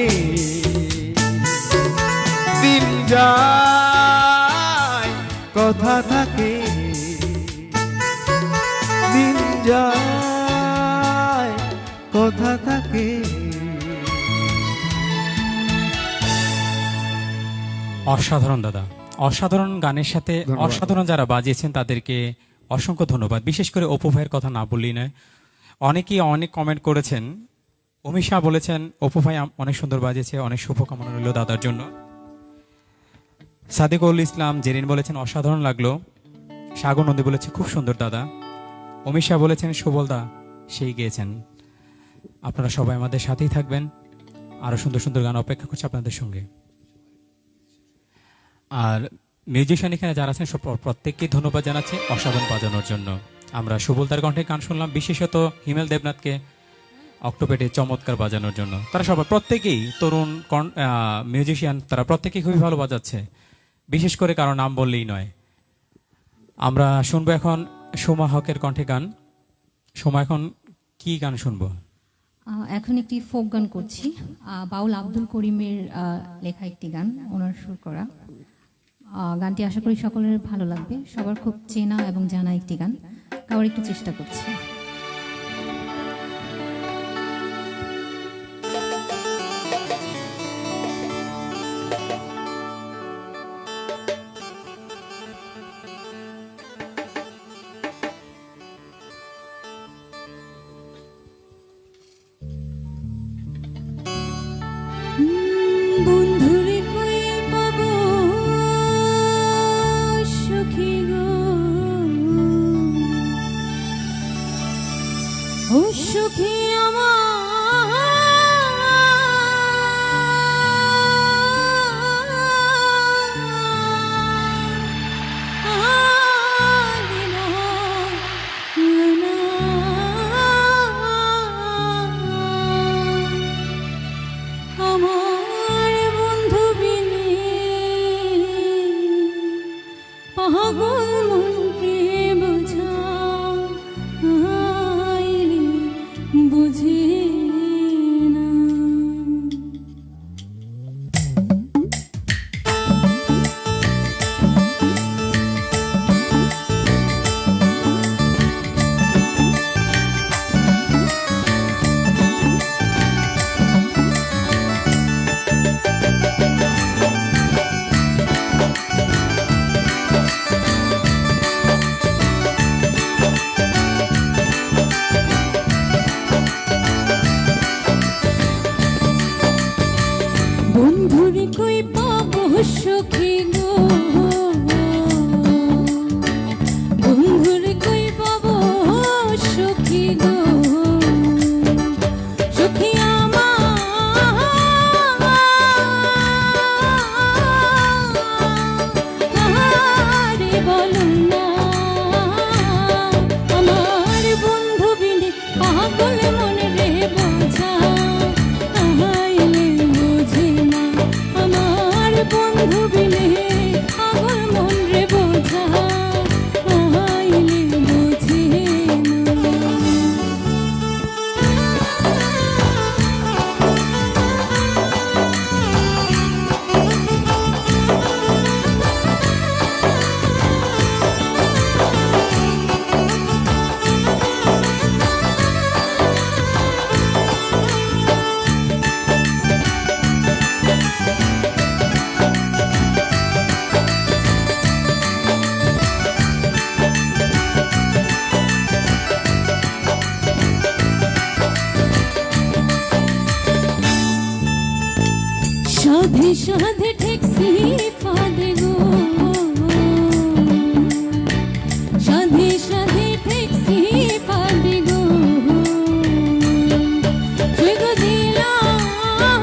দিন যায়, কথা থাকে দিন যায়, কথা থাকে। অসাধারণ দাদা, অসাধারণ গানের সাথে ধন্যবাদ। অসাধারণ যারা বাজিয়েছেন তাদেরকে অসংখ্য ধন্যবাদ। বিশেষ করে অপু ভাইয়ের কথা না বললেই নয়, অনেকেই অনেক কমেন্ট করেছেন। অমিশা বলেছেন অপু ভাই অনেক সুন্দর বাজিয়েছে, অনেক শুভকামনা রইল দাদার জন্য। সাদিকুল ইসলাম জেরিন বলেছেন অসাধারণ লাগলো। সাগর নন্দী বলেছে খুব সুন্দর দাদা। অমিশা বলেছেন সুবলদা সেই গেয়েছেন। আপনারা সবাই আমাদের সাথেই থাকবেন, আরো সুন্দর সুন্দর গান অপেক্ষা করছে আপনাদের সঙ্গে। আর মিউজিশিয়ান এখানে যারা আছেন সব প্রত্যেককে ধন্যবাদ জানাচ্ছি অসাধারণ বাজানোর জন্য। আমরা সুবলদার কণ্ঠে গান শুনলাম, বিশেষত হিমেল দেবনাথকে অক্টোপেটে চমৎকার বাজানোর জন্য। তারা সবাই প্রত্যেকেই তরুণ মিউজিশিয়ান, তারা প্রত্যেকেই খুবই ভালো বাজাচ্ছে, বিশেষ করে কারো নাম বললেই নয়। আমরা শুনবো এখন সোমা হকের কণ্ঠে গান। সোমা, এখন কি গান শুনবো? এখন একটি ফোক গান করছি, বাউল আব্দুল করিমের লেখা একটি গান, ওনার সুর করা। গানটি আশা করি সকলের ভালো লাগবে, সবার খুব চেনা এবং জানা একটি গান, গাওয়ার একটু চেষ্টা করছি। বন্ধুরে কই পাবো সখী গো, ও সখী আমার বন্ধু বিনে পাগল মনকে বোঝাইলে বুঝে সাধে ঠেকছি ফাঁদে গো, সাধে সাধে ঠেকছি ফাঁদে গো, তুই গো দিলাম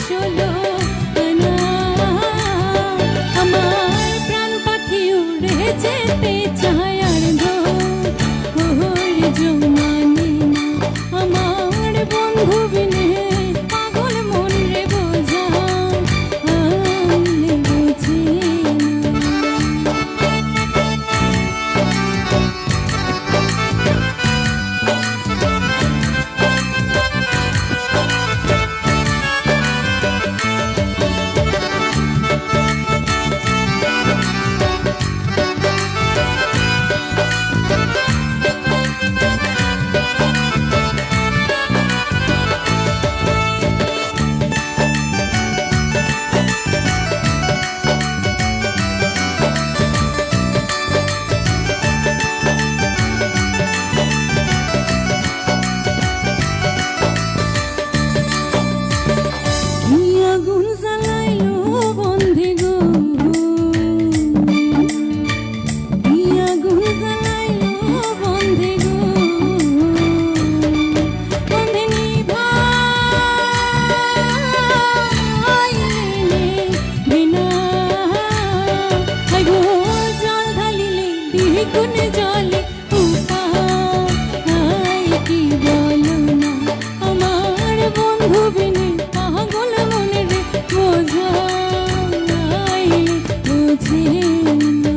ষোলো আনা, আমার প্রাণ পাখি উড়ে যেতে চায় আর ধরে জমানে না, আমার বন্ধু বিনে পাগল মন রে বোঝা আনলে বোঝে কি আগুন জ্বালাইলো বন্ধে গো, কি আগুন জ্বালাইলো বন্ধে গো, বন্ধে নিভাইলে বিনা, হায় গো জল ঢালিলে দ্বিগুণ জলে উপায় কি বলো না, আমার বন্ধু বিনে পাগল মনে রে বোঝাইলে বোঝে না।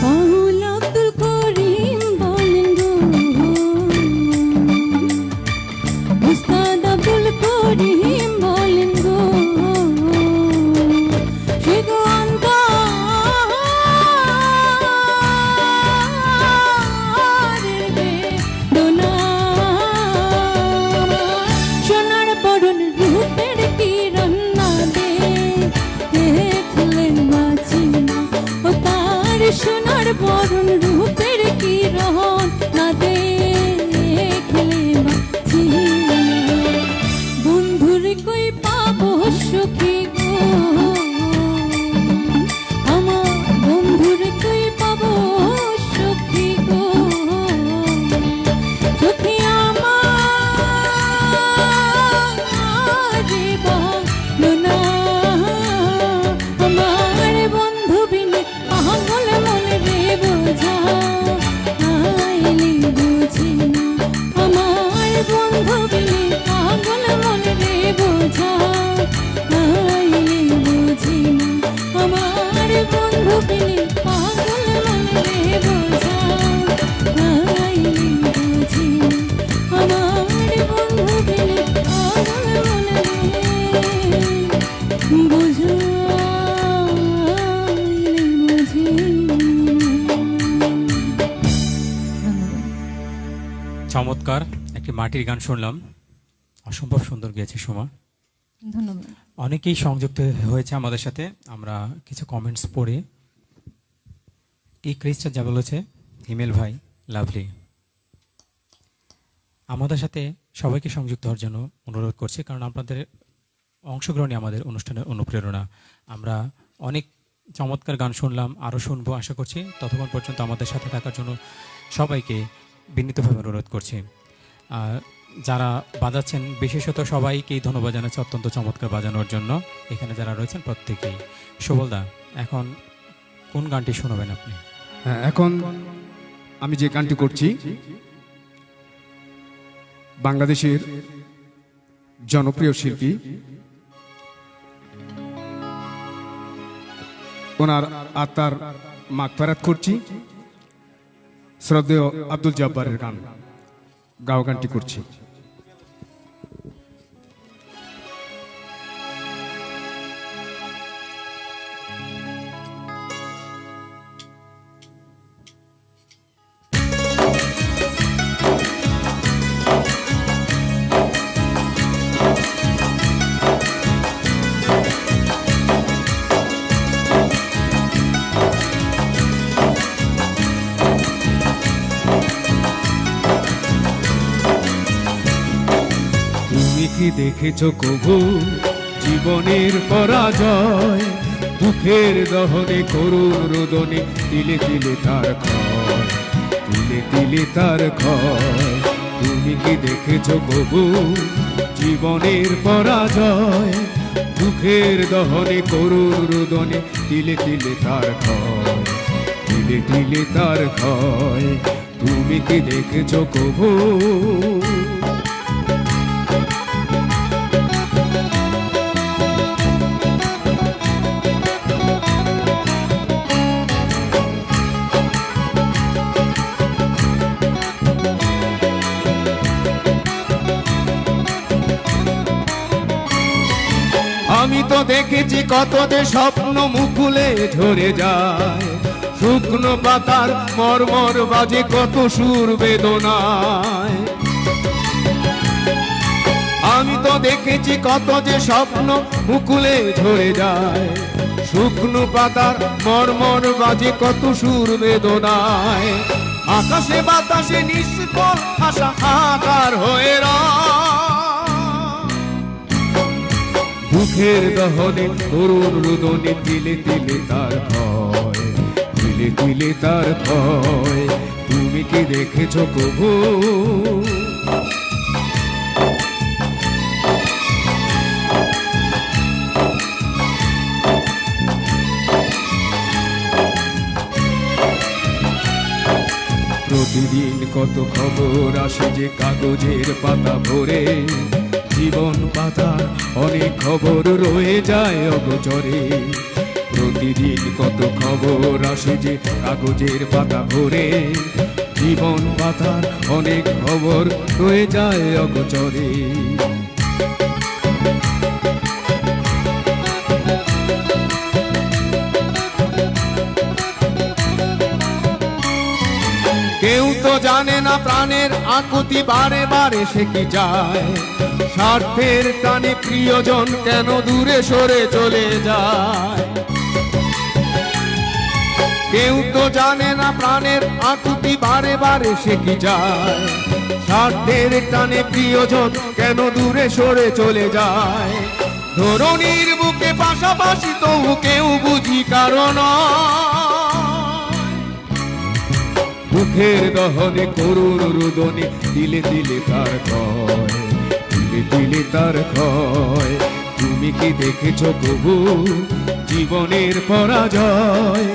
বাউল আব্দুল করিম বলেন গো, উস্তাদ আব্দুল করিম বলেন গো, সে গো অন্তরের বেদনা, সোনার পরন রূপের কিরণ না দেখলে বাঁচি না, ও তার সোনার বরণ রূপের কিরণ না দেখলে বাঁচি না, বন্ধুর কই পাবো সুখী গো, আমার বন্ধুর কই পাবো সুখী গো, সুখী আমার বলো না, আমার বন্ধু বিনে পাগল মনে রে বোঝা আইলে বুঝি না, আমার বন্ধু বিনে পাগল মনে রে বোঝা আইলে বুঝি না, আমার বন্ধু বিনে পাগল মনে রে বোঝা আইলে বুঝি না, আমার বন্ধু বিনে পাগল মনে রে বোঝা আইলে বুঝি না। চমৎকার একটি মাটির গান শুনলাম, অসম্ভব সুন্দর গেয়েছে সোমা। ধন্যবাদ। অনেকেই সংযুক্ত হয়েছে আমাদের সাথে, আমরা কিছু কমেন্টস পড়ে। এই ক্রিস্টা যা বলেছে হিমেল ভাই, লাভলি। আমাদের সাথে সবাইকে সংযুক্ত হওয়ার জন্য অনুরোধ করছি, কারণ আপনাদের অংশগ্রহণই আমাদের অনুষ্ঠানের অনুপ্রেরণা। আমরা অনেক চমৎকার গান শুনলাম, আরও শুনবো আশা করছি। ততক্ষণ পর্যন্ত আমাদের সাথে থাকার জন্য সবাইকে বিনীতভাবে অনুরোধ করছি। আর যারা বাজাচ্ছেন বিশেষত সবাইকেই ধন্যবাদ জানাচ্ছি অত্যন্ত চমৎকার বাজানোর জন্য। এখানে যারা রয়েছেন প্রত্যেকেই। সুবলদা, এখন কোন গানটি শোনাবেন আপনি? হ্যাঁ, এখন আমি যে গানটি করছি বাংলাদেশের জনপ্রিয় শিল্পী, ওনার আত্মার মাগফিরাত করছি, শ্রদ্ধেয় আব্দুল জব্বারের গান গাও গানটি করছি। তুমি কি দেখেছো কভু জীবনের পরাজয়? দুঃখের দহনে করুণ রোদনে তিলে তিলে তার ক্ষয়, তিলে তিলে তার ক্ষয়। তুমি কি দেখেছো কভু জীবনের পরাজয়? দুঃখের দহনে করুণ রোদনে তিলে তিলে তার ক্ষয়, তিলে তিলে তার ক্ষয়। তুমি কি দেখেছো কভু? আমি তো দেখেছি কত যে স্বপ্ন মুকুলে ঝরে যায়, শুকনো পাতার মরমর বাজে কত সুর বেদনায়। আমি তো দেখেছি কত যে স্বপ্ন মুকুলে ঝরে যায়, শুকনো পাতার মরমর বাজে কত সুর বেদনায়। আকাশে বাতাসে নিষ্ফল আশা আকার হয়ে দুঃখের দহনে করুণ রোদনে তিলে তিলে তার ক্ষয়, তিলে তিলে তার ক্ষয়। তুমি কি দেখেছো কভু? প্রতিদিন কত খবর আসে যে কাগজের পাতা ভরে, জীবন পাতার অনেক খবর রয়ে যায় অগোচরে। প্রতিদিন কত খবর আসে যে কাগজের পাতা ভরে, জীবন পাতার অনেক খবর রয়ে যায় অগোচরে। কেউ তো জানে না প্রাণের আকুতি বারে বারে সে কি যায়, স্বার্থের টানে প্রিয়জন কেন দূরে সরে চলে যায়। কেউ তো জানে না প্রাণের আকুতি বারে বারে সে কি যায়, স্বার্থের টানে প্রিয়জন কেন দূরে সরে চলে যায়। ধরণীর বুকে পাশাপাশি তবু কেউ বুঝি কারণ মুখের দহনে করুণ রোদনে তিলে তিলে তার ক্ষয়, তিলে তিলে তার ক্ষয়। তুমি কি দেখেছো কভু জীবনের পরাজয়?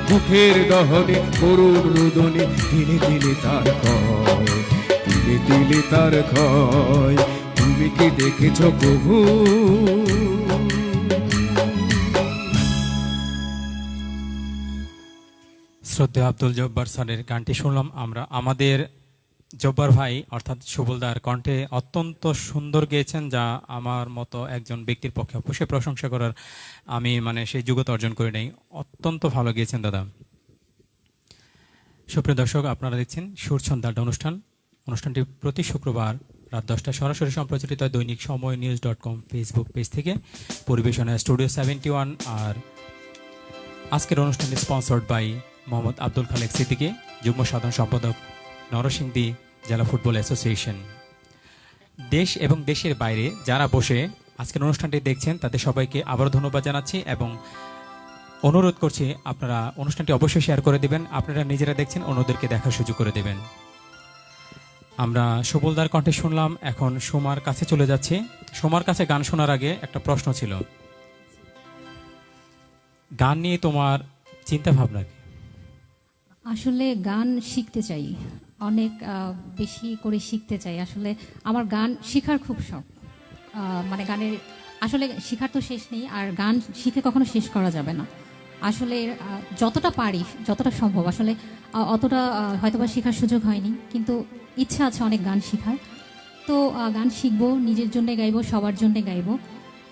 মুখের দহনে করুণ রোদনে তিলে তিলে তার ক্ষয়, তিলে তিলে তার ক্ষয়। তুমি কি দেখেছো কভু? শ্রদ্ধেয় আব্দুল জব্বার স্যারের গানটি শুনলাম আমরা। আমাদের জব্বার ভাই অর্থাৎ সুবলদার কণ্ঠে অত্যন্ত সুন্দর গেয়েছেন, যা আমার মতো একজন ব্যক্তির পক্ষে অবশ্যই প্রশংসা করার আমি সেই যোগ্যতা অর্জন করে নেই। অত্যন্ত ভালো গেয়েছেন দাদা। সুপ্রিয় দর্শক, আপনারা দেখছেন সুরছন্দা আড্ডা অনুষ্ঠানটি প্রতি শুক্রবার রাত 10টায় সরাসরি সম্প্রচারিত হয় দৈনিক সময় নিউজ.com ফেসবুক পেজ থেকে। পরিবেশনায় স্টুডিও 71। আর আজকের অনুষ্ঠানটি স্পন্সর্ড বাই মোহাম্মদ আব্দুল খালেক সিদ্দিকী, যুগ্ম সাধারণ সম্পাদক, নরসিংদী জেলা ফুটবল অ্যাসোসিয়েশন। দেশ এবং দেশের বাইরে যারা বসে আজকের অনুষ্ঠানটি দেখছেন তাদের সবাইকে আবারও ধন্যবাদ জানাচ্ছি এবং অনুরোধ করছি আপনারা অনুষ্ঠানটি অবশ্যই শেয়ার করে দিবেন। আপনারা নিজেরা দেখছেন, অন্যদেরকে দেখার সুযোগ করে দেবেন। আমরা সুবলদার কণ্ঠে শুনলাম, এখন সোমার কাছে চলে যাচ্ছি। সোমার কাছে গান শোনার আগে একটা প্রশ্ন ছিল, গান নিয়ে তোমার চিন্তা ভাবনা কি? আসলে গান শিখতে চাই, অনেক বেশি করে শিখতে চাই। আসলে আমার গান শেখার খুব শখ। মানে গানের আসলে শেখার তো শেষ নেই, আর গান শিখে কখনো শেষ করা যাবে না। আসলে যতটা পারি, যতটা সম্ভব, আসলে অতটা হয়তোবা শেখার সুযোগ হয়নি, কিন্তু ইচ্ছা আছে অনেক গান শেখার। তো গান শিখবো, নিজের জন্য গাইবো, সবার জন্য গাইবো,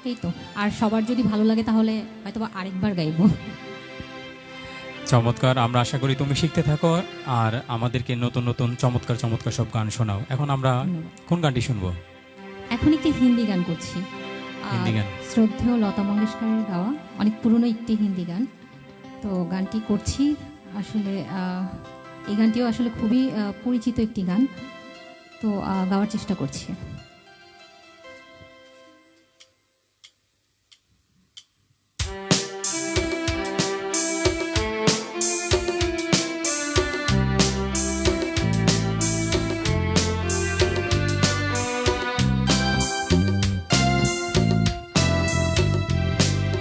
এই তো। আর সবার যদি ভালো লাগে তাহলে হয়তোবা আরেকবার গাইবো। চমৎকার, আমরা আশা করি তুমি শিখতে থাকো আর আমাদেরকে নতুন নতুন চমৎকার চমৎকার সব গান শোনাও। এখন আমরা কোন গানটি শুনবো? এখন একটি হিন্দি গান করছি। হিন্দি গান? শ্রদ্ধেয় লতা মঙ্গেশকরের গাওয়া, অনেক পুরনো একটি হিন্দি গান। তো গানটি করছি। আসলে এই গানটিও আসলে খুবই পরিচিত একটি গান, তো গাওয়ার চেষ্টা করছি।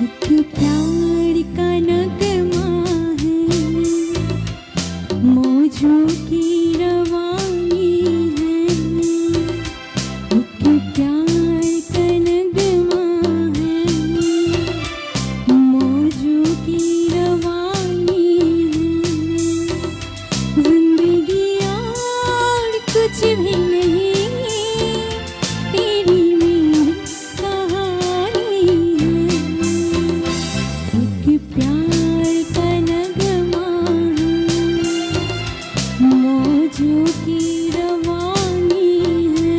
एक प्यार का नगमा है, मौजों की रवानी है। एक प्यार का नगमा है, मौजों की रवानी है। जिंदगी और कुछ भी नहीं, तेरी मेरी कहानी है। एक प्यार का नगमा है, मौजों की रवानी है।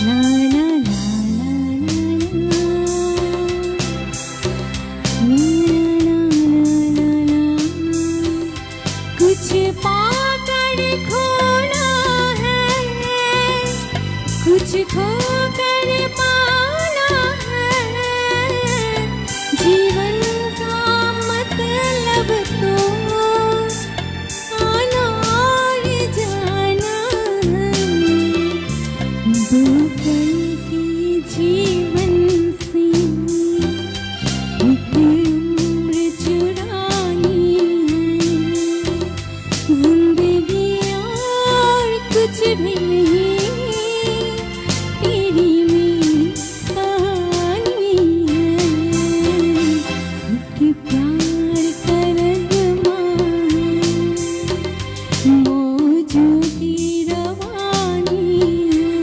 ला ला ला ला ला ला, कुछ पाकर खोना है, कुछ खोकर पाना है। जीवन का मतलब तो आना और जाना है। दो पल के जीवन से एक उम्र चुरानी है। जिंदगी और कुछ भी नहीं, तेरी मेरी कहानी है। एक प्यार का नगमा है, मौजों की रवानी है।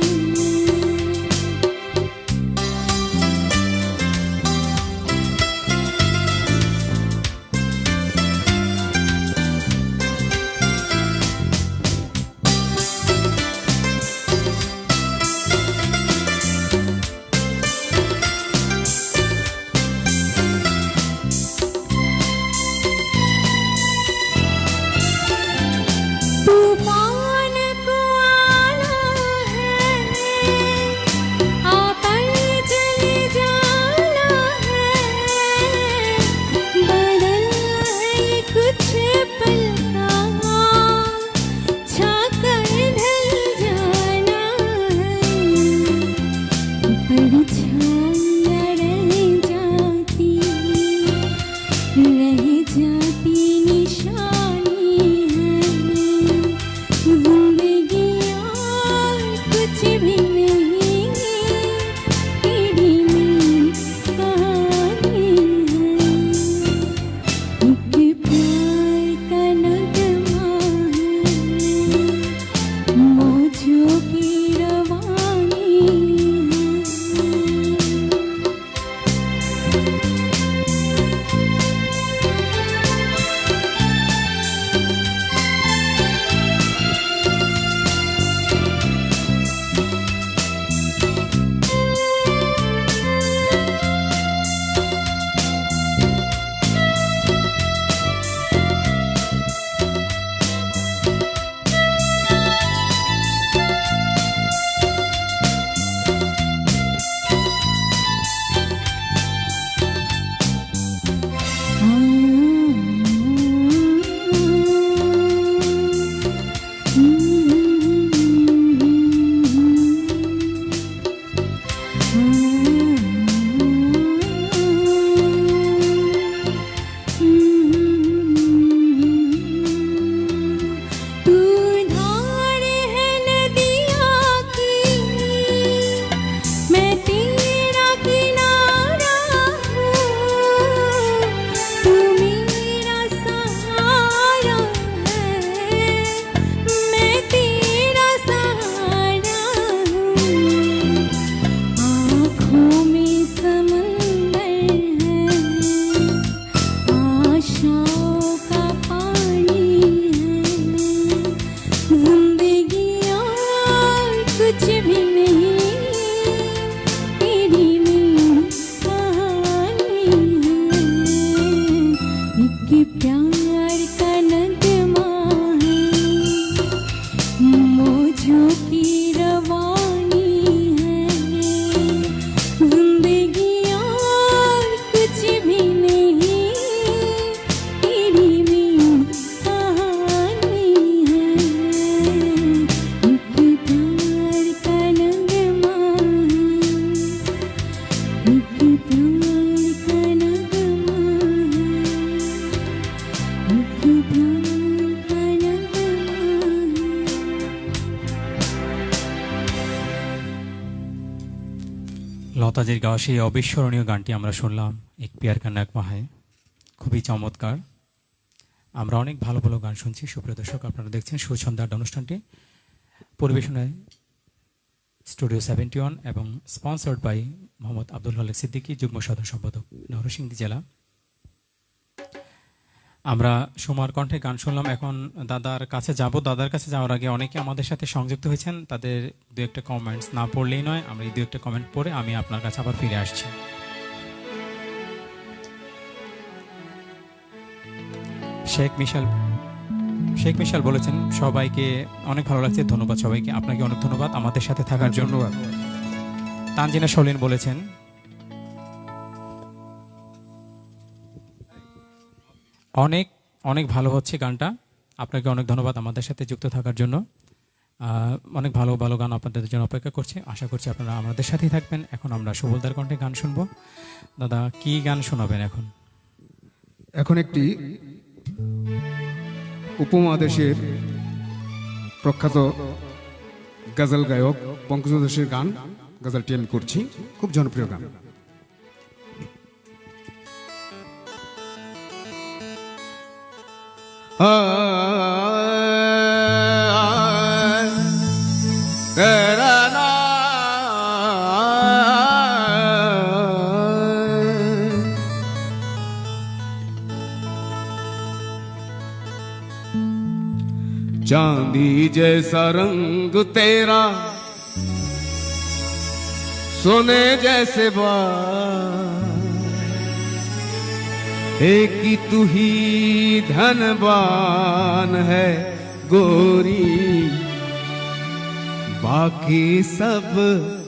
লতাজির গাওয়া সেই অবিস্মরণীয় গানটি আমরা শুনলাম, এক পিয়ার কা নগমা হ্যায়, খুবই চমৎকার। আমরা অনেক ভালো ভালো গান শুনছি। সুপ্রিয় দর্শক, আপনারা দেখছেন সুরছন্দা আড্ডা অনুষ্ঠানটি, পরিবেশনায় স্টুডিও 71 এবং স্পন্সর্ড বাই মোহাম্মদ আব্দুল খালেক সিদ্দিকী, যুগ্ম সাধারণ সম্পাদক, নরসিংদী জেলা। আমরা সুমার কণ্ঠে গান শুনলাম। এখন দাদার কাছে যাব। দাদার কাছে যাওয়ার আগে অনেকে আমাদের সাথে সংযুক্ত হয়েছেন, তাদের দু একটা কমেন্টস না পড়লেই নয়। আমরা এই দু একটা কমেন্ট পড়ে আমি আপনার কাছে আবার ফিরে আসছি। শেখ মিশাল বলেছেন, সবাইকে অনেক ভালো লাগছে, ধন্যবাদ সবাইকে। আপনাকে অনেক ধন্যবাদ আমাদের সাথে থাকার জন্য। তানজিনা সলিন বলেছেন, অনেক অনেক ভালো হচ্ছে গানটা, আপনাকে অনেক ধন্যবাদ আমাদের সাথে যুক্ত থাকার জন্য। অনেক ভালো ভালো গান আপনাদের জন্য অপেক্ষা করছে, আশা করছি আপনারা আমাদের সাথেই থাকবেন। এখন আমরা সুবলদার কণ্ঠে গান শুনবো। দাদা, কি গান শোনাবেন এখন? এখন একটি উপমহাদেশের প্রখ্যাত গজল গায়ক পঙ্কজ দাসের গান, গজলটি আমি করছি, খুব জনপ্রিয় গান। चांदी जैसा रंग तेरा, सोने जैसे बाल, एक ही तू ही धनवान है गोरी, बाकी सब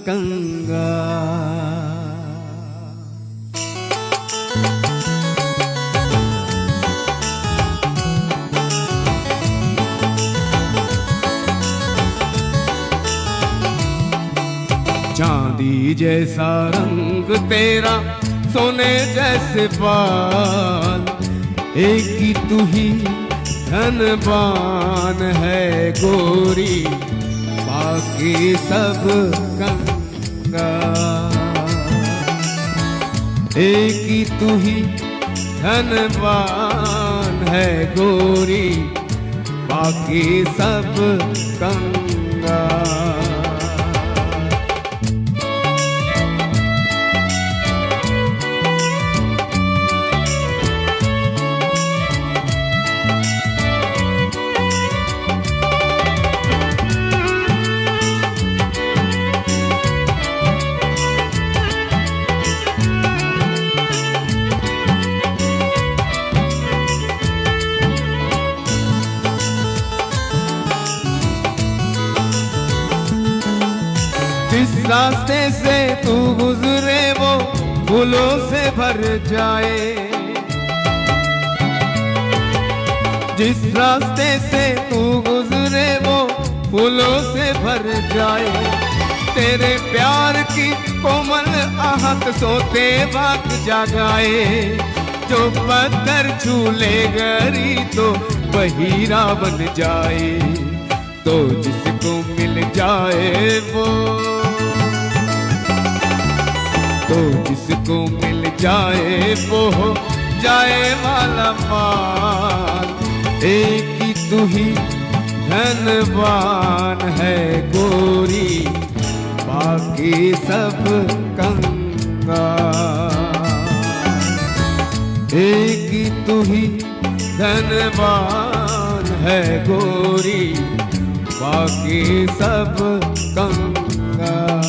कंगाल। चांदी जैसा रंग तेरा, सोने जैसे बाल, एक ही तू ही धनवान है गोरी, बाकी सब कंगाल। एक ही तू ही धनवान है गोरी, बाकी सब कंगाल। जिस रास्ते से तू गुजरे वो फूलों से भर जाए, जिस रास्ते से तू गुजरे वो फूलों से भर जाए, तेरे प्यार की कोमल आहट सोते वक्त जगाए, जो पत्थर छूले गरी तो बहिरा बन जाए, तो जिसको मिल जाए वो, तो जिसको मिल जाए वो हो जाए माला माल, एक ही तू ही धनवान है गोरी, बाकी सब कंगाल। एक ही तू ही धनवान है गोरी, बाकी सब कंगाल।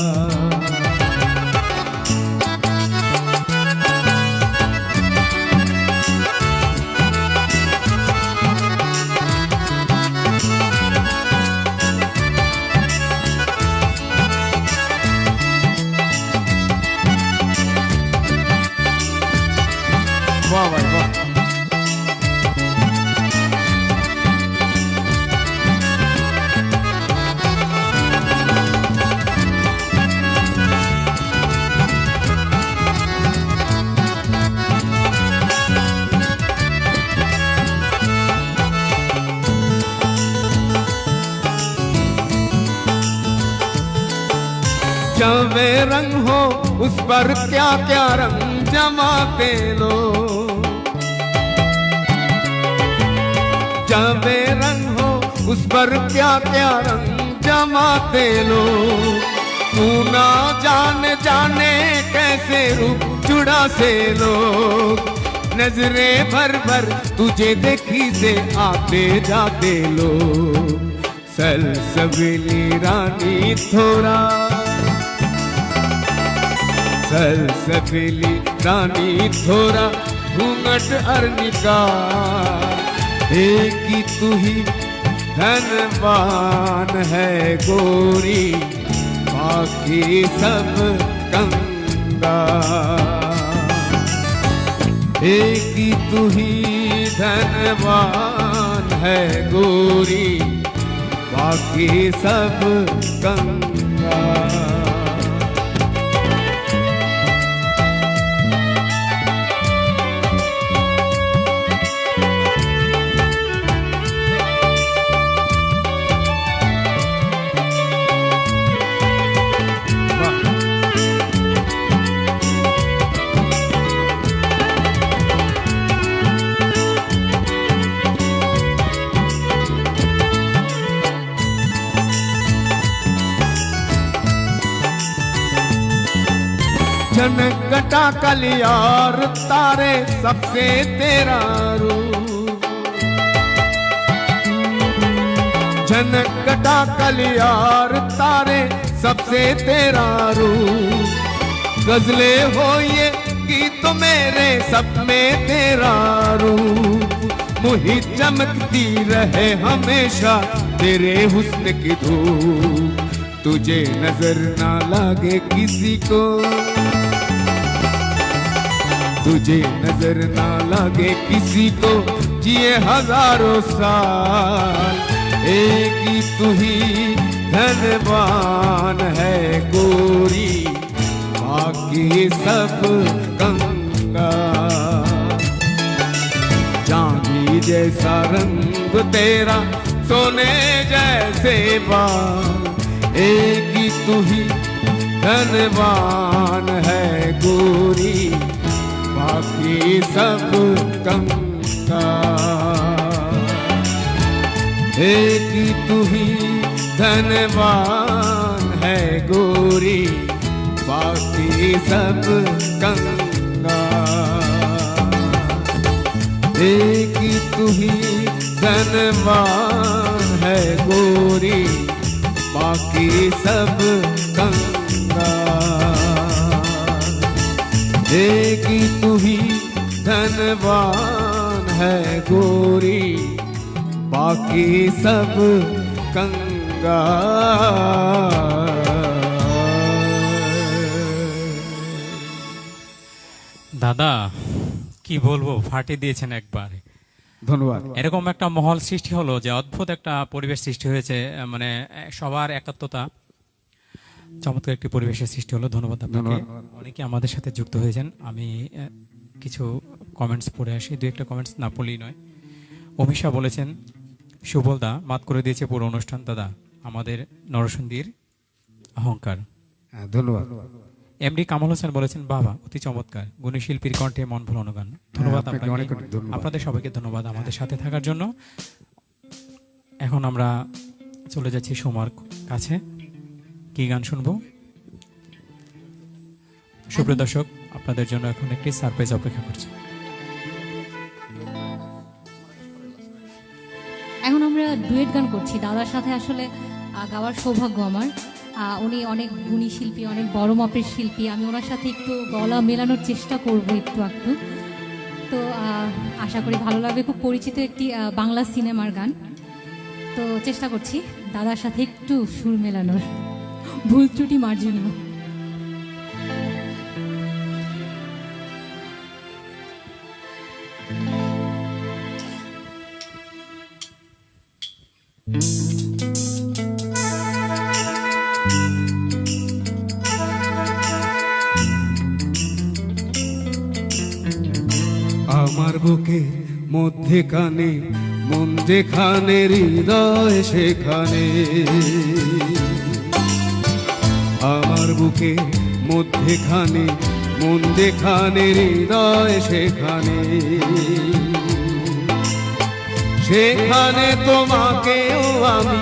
वाह भाई वाह। जवे रंग हो उस पर क्या क्या रंग जमाते लोग, जवे रंग हो उस पर क्या क्या रंग जमाते लोग। तू ना जाने कैसे रूप जुड़ा से लोग, नजरें भर भर तुझे देखी से आते जाते लोग। सलसबीली रानी थोड़ा, सलसबीली रानी थोड़ा घूंघट अर्निका, एक ही तू ही धनवान है गोरी, बाकी सब कंगाल। एक ही तू ही धनवान है गोरी, बाकी सब कंगाल। जनकटा कलियार तारे सबसे तेरा रूप, जनकटा कलियार तारे सबसे तेरा रूप। गजले हो ये गीत मेरे सब में तेरा रूप, मुही चमकती रहे हमेशा तेरे हुस्न की धूप। तुझे नजर ना लागे किसी को, तुझे नजर ना लागे किसी को, जिए हजारों साल। एक ही तू ही धनवान है गोरी, बाकी सब कंगाल। चांदी जैसा रंग तेरा, सोने जैसे बाल। एक ही तू ही धनवान है गोरी, बाकी सब कंगाल। एक ही तू ही धनवान है गोरी, बाकी सब कंगाल। एक ही तू ही धनवान है गोरी, बाकी सब कंगाल। एक ही तू ही धनवान है गोरी, बाकी सब कंगाल। দাদা কি বলবো, ফাটিয়ে দিয়েছেন একবার। ধন্যবাদ। এরকম একটা মহল সৃষ্টি হলো যে অদ্ভুত একটা পরিবেশ সৃষ্টি হয়েছে, মানে সবার একাত্মতা, চমৎকার একটি পরিবেশের সৃষ্টি হলো। ধন্যবাদ আপনাকে। অনেকে আমাদের সাথে যুক্ত হয়েছেন। আমি কিছু কমেন্টস পড়ে আসি, দু একটা কমেন্টস না পড়লেই নয়। অমিশা বলেছেন, সুবলদা মাত করে দিয়েছে পুরো অনুষ্ঠান। দাদা আমাদের নরসিংদীর অহংকার। ধন্যবাদ। এমডি কামাল হোসেন বলেছেন, বাবা অতি চমৎকার, গুণী শিল্পীর কণ্ঠে মন ভোলানো গান। ধন্যবাদ আপনাকে আপনাকে, অনেক অনেক ধন্যবাদ। আপনাদের সবাইকে ধন্যবাদ আমাদের সাথে থাকার জন্য। এখন আমরা চলে যাচ্ছি সোমার কাছে। কি গান শুনবো? সুপ্রিয় দর্শক, আপনাদের জন্য এখন একটি সারপ্রাইজ অপেক্ষা করছে। এখন আমরা ডুয়েট গান করছি দাদার সাথে। আসলে গাওয়ার সৌভাগ্য আমার। উনি অনেক গুণী শিল্পী, অনেক বড় মাপের শিল্পী। আমি ওনার সাথে একটু গলা মেলানোর চেষ্টা করব একটু একটু। তো আশা করি ভালো লাগবে। খুব পরিচিত একটি বাংলা সিনেমার গান। তো চেষ্টা করছি দাদার সাথে একটু সুর মেলানোর, ভুল ত্রুটি মার্জনা। আমার বুকে মধ্যেখানে মন যেখানে, হৃদয় সেখানে। আমার বুকে মধ্যেখানে মন যেখানে হৃদয় সেখানে সেখানে তোমাকেও আমি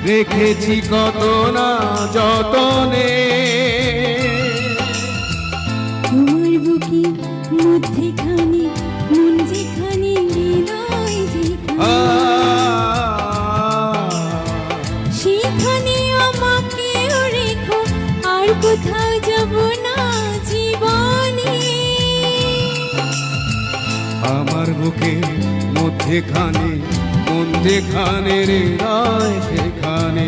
রেখেছি কত না যতনে তোমার বুকে মধ্যেখানে মন যেখানে হৃদয় যেখানে সেখানে আমাকেও রেখো আর কোথাও যাব না জীবনে আমার বুকে মধ্যেখানে মন যেখানে হৃদয় সেখানে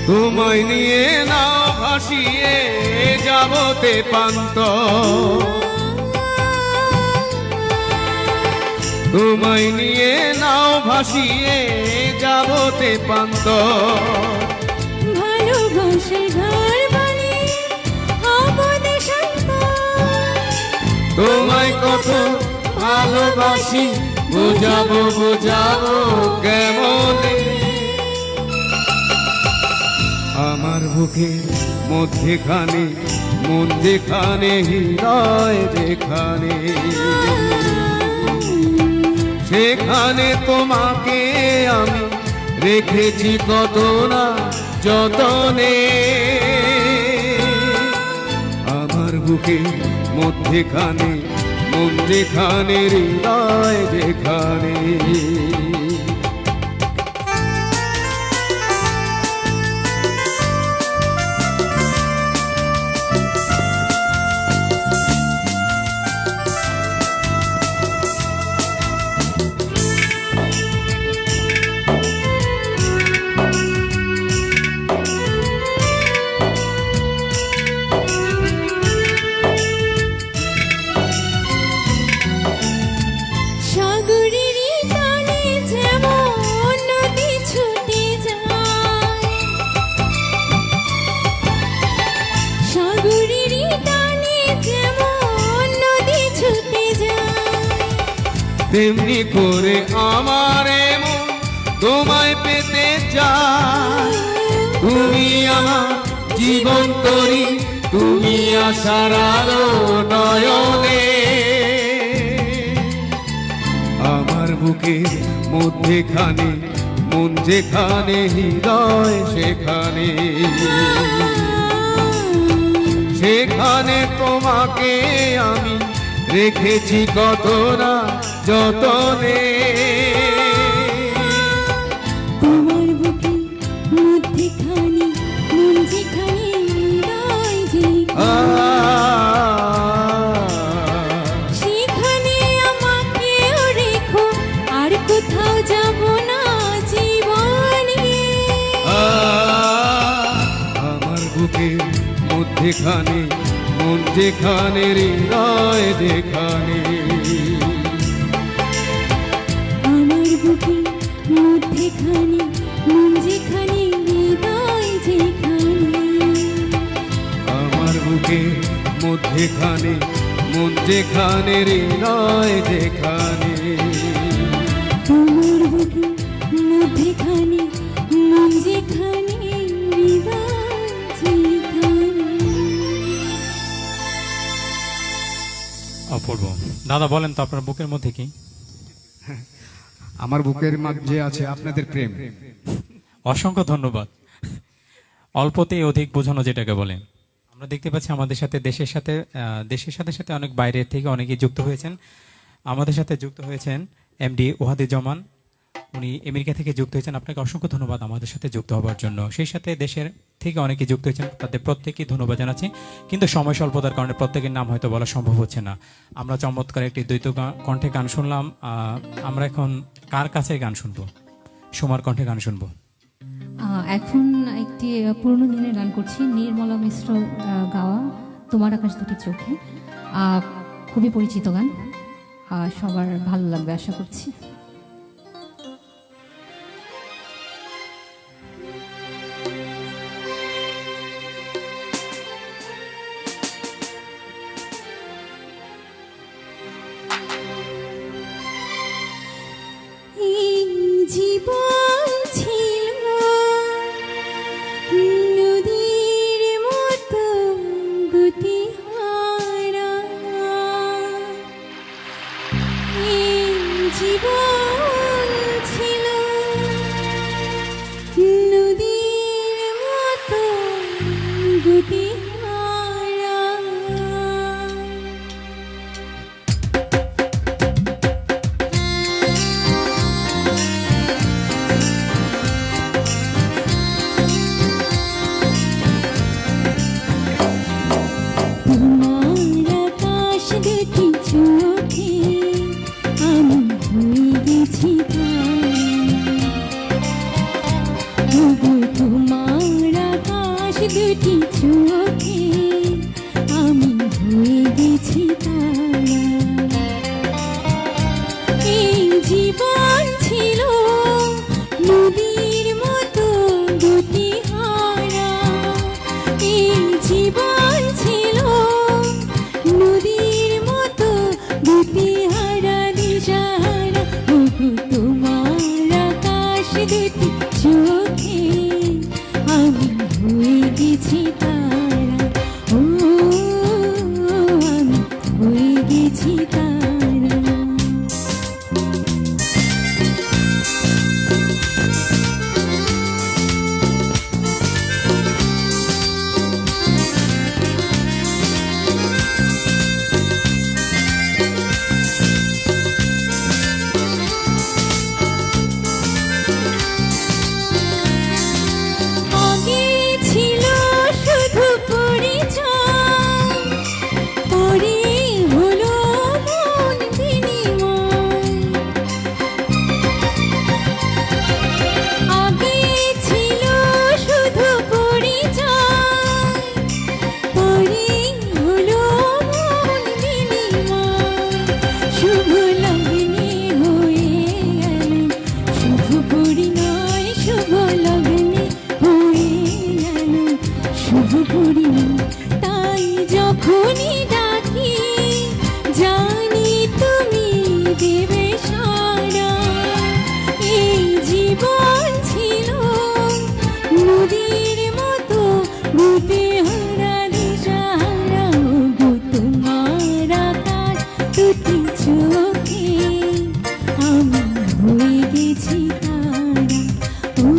তোমায় নিয়ে নাও ভাসিয়ে যাবতে পান্ত তোমায় নিয়ে নাও ভাসিয়ে যাবতে পান্ত ভালোবাসার ঘর বানিয়ে হব দেশান্তর তোমায় কত ভালোবাসি বুঝাবো বুঝাবো কেমনে আমার বুকে মধ্যেখানে মন যেখানে হৃদয় যেখানে সেখানে তোমাকে আমি রেখেছি কত না যতনে আমার বুকে মধ্যেখানে মন যেখানে হৃদয় যেখানে সাগরেরই টানে যেমন নদী ছুটে যায় সাগরেরই টানে যেমন নদী ছুটে যায় তেমনি করে আমার মন তোমায় পেতে চায় তুমি আমার জীবন তরি তুমি আশার আলো নয়নে আমার বুকে মধ্যেখানে মন যেখানে হৃদয় সেখানে সেখানে তোমাকে আমি রেখেছি কত না যতনে তোমার বুকে মধ্যেখানে মন যেখানে হৃদয় যেখানে সেখানে আমাকেও রেখো আর কোথাও যাব না জীবনে আমার বুকে মধ্যেখানে মন যেখানে হৃদয় যেখানে আমার বুকে মধ্যেখানে মন যেখানে হৃদয় যেখানে আমার বুকে মধ্যেখানে মন যেখানে হৃদয় যেখানে তোমার বুকে মধ্যেখানে মন যেখানে হৃদয় যেখানে অপূর্ব। দাদা বলেন তো আপনার বুকের মধ্যে কি? আমার বুকের মাঝে আছে আপনাদের প্রেম। অসংখ্য ধন্যবাদ। অল্পতেই অধিক বোঝানো যেটাকে বলে। আমরা দেখতে পাচ্ছি আমাদের সাথে দেশের সাথে সাথে অনেক বাইরের থেকে অনেকেই যুক্ত হয়েছেন। আমাদের সাথে যুক্ত হয়েছেন এমডি ওয়াহিদুজ্জামান, উনি আমেরিকা থেকে যুক্ত হয়েছেন। আপনাকে অসংখ্য ধন্যবাদ আমাদের সাথে যুক্ত হওয়ার জন্য। সেই সাথে দেশের থেকে অনেকে যুক্ত হয়েছেন, তাদের প্রত্যেকেই ধন্যবাদ জানাচ্ছি। কিন্তু সময় স্বল্পতার কারণে প্রত্যেকের নাম হয়তো বলা সম্ভব হচ্ছে না। আমরা চমৎকার একটি দ্বৈত কণ্ঠে গান শুনলাম। আমরা এখন কার কাছে গান শুনবো? সুমার কণ্ঠে গান শুনবো। এখন একটি পুরনো দিনের গান করছি, নির্মলা মিশ্র গাওয়া তোমার আকাশ দুটি চোখে। খুবই পরিচিত গান, সবার ভালো লাগবে আশা করছি। এই জীবন ছিল নদীর মতো গতিহারা, এই জীবন ছিল নদীর মতো গতিহারা। তোমার আকাশ দুটি চোখে আমি হয়ে গেছি তোমার আকাশ দুটি চোখে আমি হয়ে গেছি তারা। এই জীবন ছিল নদীর মতো গতিহারা, এই জীবন ছিল নদীর মতো গতিহারা দিশাহারা। ওগো তোমার আকাশ দুটি চোখে আমি হয়ে গেছি তারা, ও আমি হয়ে গেছি তারা। আগে ছিল শুধু পরিচয়, পরে হলো মন বিনিময়। আগে ছিল শুধু পরিচয়, পরে হলো মন বিনিময়। শুভ লগ্নে হয়ে গেল শুভ পরিণয়, শুভ লগ্নে হয়ে গেল শুভ পরিণয়। তাই যখনই ডাকি জানি তুমি দেবে সাড়া। এই জীবন ছিল নদীর মতো গতিহারা দিশাহারা। ওগো তোমার আকাশ দুটি চোখে আমি হয়ে গেছি তারা, ও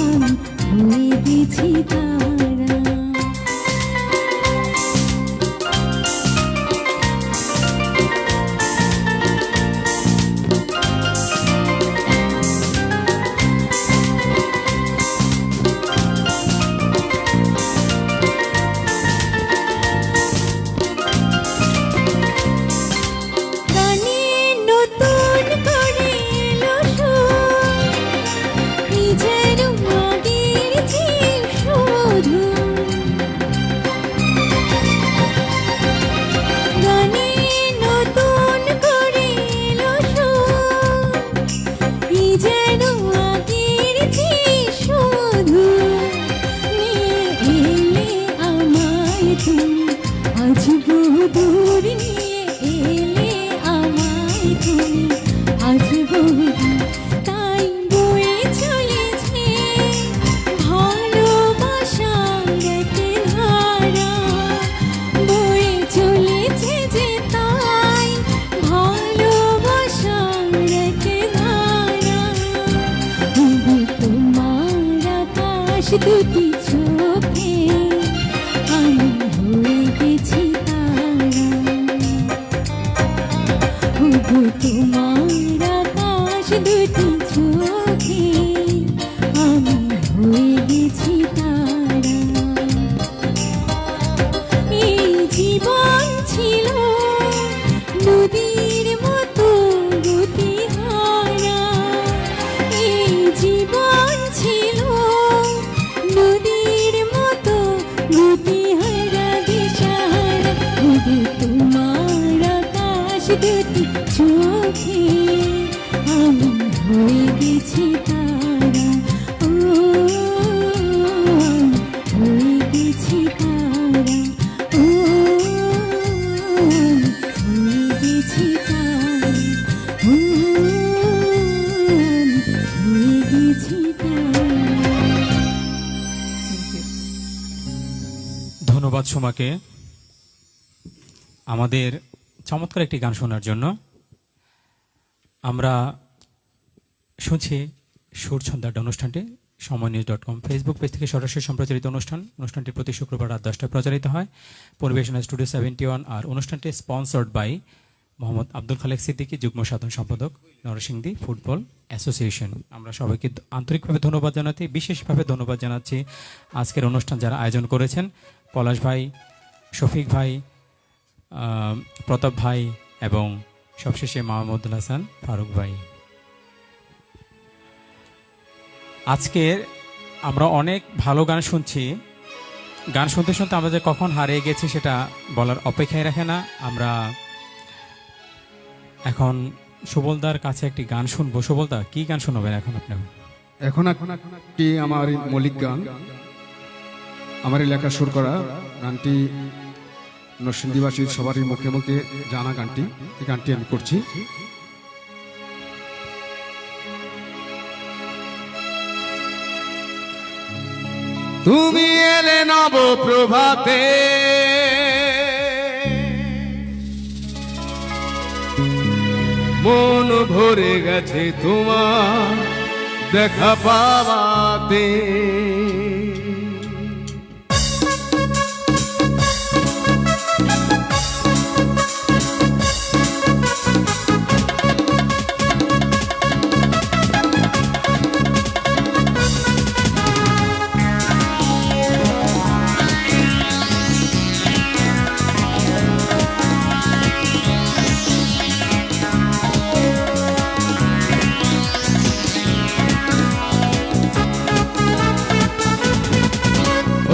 আমি হয়ে গেছি তারা। গানে নতুন করে এলো সুর, এই যেন আগের চেয়ে সুমধুর। গানে নতুন করে এলো সুর, এই যেন আগের চেয়ে সুমধুর। নিয়ে এলে আমায় তুমি আজ বহুদূর, নিয়ে এলে আমায় তুমি আজ বহুদূর। তাই বয়ে চলেছে ভালোবাসার এক ধারা, বয়ে চলেছে যে তাই ভালোবাসার এক ধারা। ওগো তোমার আকাশ দুটি চোখে আমি হয়ে গেছি তারা। ওগো তোমার আকাশ দুটি চোখে আমি হয়ে গেছি তারা। এই জীবন ছিল নদীর মতো গতিহারা, এই জীবন ছিল নদীর মতো গতিহারা। ধন্যবাদ সোমাকে আমাদের চমৎকার একটি গান শোনার জন্য। আমরা শুনছি সুর ছন্দার অনুষ্ঠানটি সময়নিউজ.com ফেসবুক পেজ থেকে সরাসরি সম্প্রচারিত অনুষ্ঠানটি প্রতি শুক্রবার রাত 10টায় প্রচারিত হয়। পরিবেশনা স্টুডিও 71 আর অনুষ্ঠানটি স্পন্সর্ড বাই মোহাম্মদ আব্দুল খালেক সিদ্দিকী, যুগ্ম সাধারণ সম্পাদক, নরসিংদী ফুটবল অ্যাসোসিয়েশন। আমরা সবাইকে আন্তরিকভাবে ধন্যবাদ জানাচ্ছি, বিশেষভাবে ধন্যবাদ জানাচ্ছি আজকের অনুষ্ঠান যারা আয়োজন করেছেন, পলাশ ভাই, শফিক ভাই, প্রতাপ ভাই এবং সবশেষে মাহমুদুল হাসান ফারুক ভাই। আজকে আমরা অনেক ভালো গান শুনছি। গান শুনতে শুনতে আমরা যে কখন হারিয়ে গেছি সেটা বলার অপেক্ষায় রাখে না। আমরা এখন সুবলদার কাছে একটি গান শুনবো। সুবলদা, কি গান শোনাবেন এখন আপনি? এখন একটি আমার মৌলিক গান, আমার লেখা সুর করা গানটি, নরসিংদীবাসীর সবারই মুখে মুখে জানা গানটি। এই গানটি আমি করছি। তুমি এলে নব প্রভাতে, মন ভরে গেছে তোমার দেখা পাওয়াতে।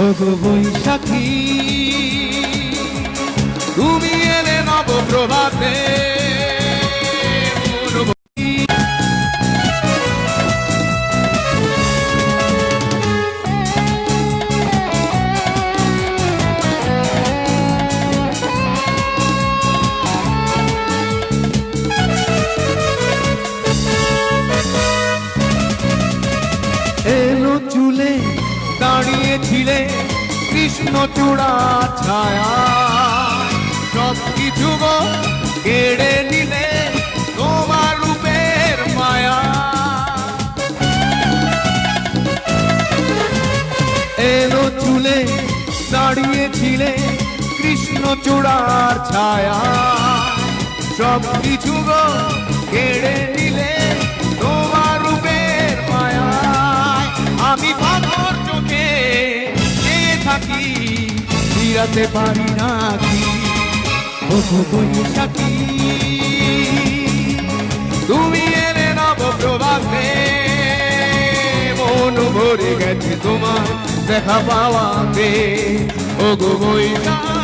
ওগো বৈশাখী, তুমি এলে নব প্রভাতে, এলো চুলে দাঁড়িয়েছিলে কৃষ্ণচূড়া ছায়া, সব কিছু গো কেড়ে নিলে তোমার রূপের মায়া। এলো চুলে দাঁড়িয়েছিলে কৃষ্ণচূড়ার ছায়া, সব কিছু গো কেড়ে নিলে তোমার রূপের মায়া। আমি পাথর চোখে থাকি, ফিরাতে পারি না কি। ওগো বৈশাখী, তুমি এলে নব প্রভাতে, মন ভরে গেছে তোমার দেখা পাওয়াতে। ওগো বৈশাখী,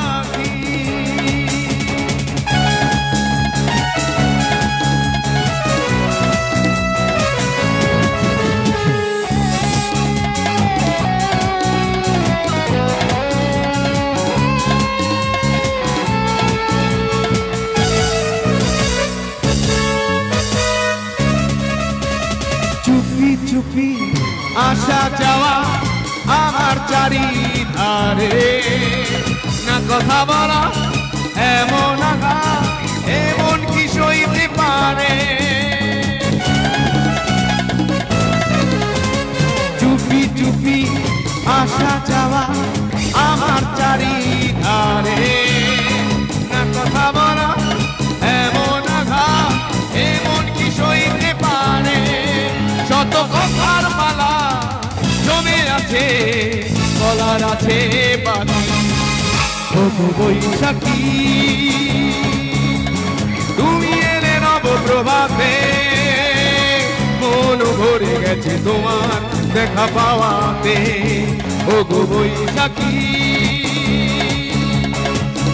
চুপি আসা যাওয়া আমার চারিধারে, না কথা বলা এমন আঘাত এমন কি সইতে পারে। চুপি চুপি আসা যাওয়া আমার চারিধারে, না কথা বলা এমন আঘাত এমন কি সইতে পারে। শত কথার মালা জমে আছে, গলার আছে বাকি। ওগো বৈশাখী, তুমি এলে নব প্রভাতে, মন ভরে গেছে তোমার দেখা পাওয়াতে। ওগো বৈশাখী,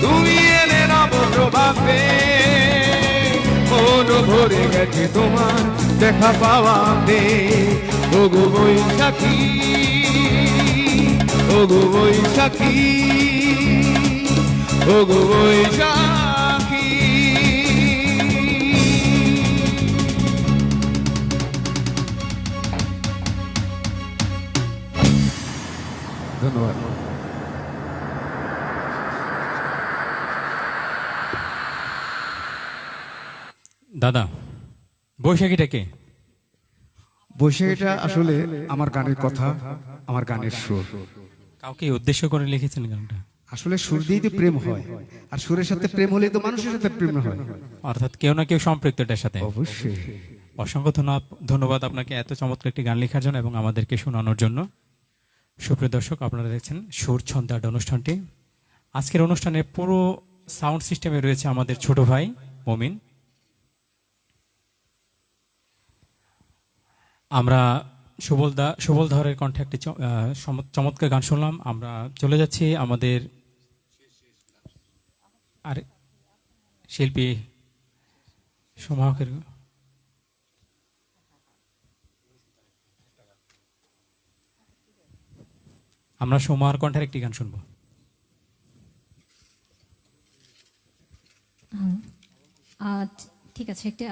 তুমি এলে নব প্রভাতে, মন ভরে গেছে তোমার দেখা পাওয়াতে। ওগো বৈশাখী, ওগো বৈশাখী, ওগো বৈশাখী। ধন্যবাদ। দাদা, বৈশাখীটা কে? বৈশাখীটা আসলে আমার গানের কথা, আমার গানের সুর। কাউকে উদ্দেশ্য করে লিখেছেন গানটা? আসলে সুর দিয়েই তো প্রেম হয়, আর সুরের সাথে প্রেম হলেই তো মানুষের সাথে প্রেম হয়। অর্থাৎ কেউ না কেউ সম্পৃক্ত এটার সাথে। অবশ্যই। অসংখ্য ধন্যবাদ আপনাকে এত চমৎকার একটি গান লেখার জন্য এবং আমাদেরকে শোনানোর জন্য। সুপ্রিয় দর্শক, আপনারা দেখছেন সুর ছন্দে আড্ডা অনুষ্ঠানটি। আজকের অনুষ্ঠানে পুরো সাউন্ড সিস্টেমে রয়েছে আমাদের ছোট ভাই মমিন। আমরা সুবল ধরের কণ্ঠে একটি চমৎকার গান শুনলাম। আমরা চলে যাচ্ছি আমাদের আর শিল্পী সমাহকের আমরা সোমার কণ্ঠের একটি গান শুনবো। ঠিক আছে, একটা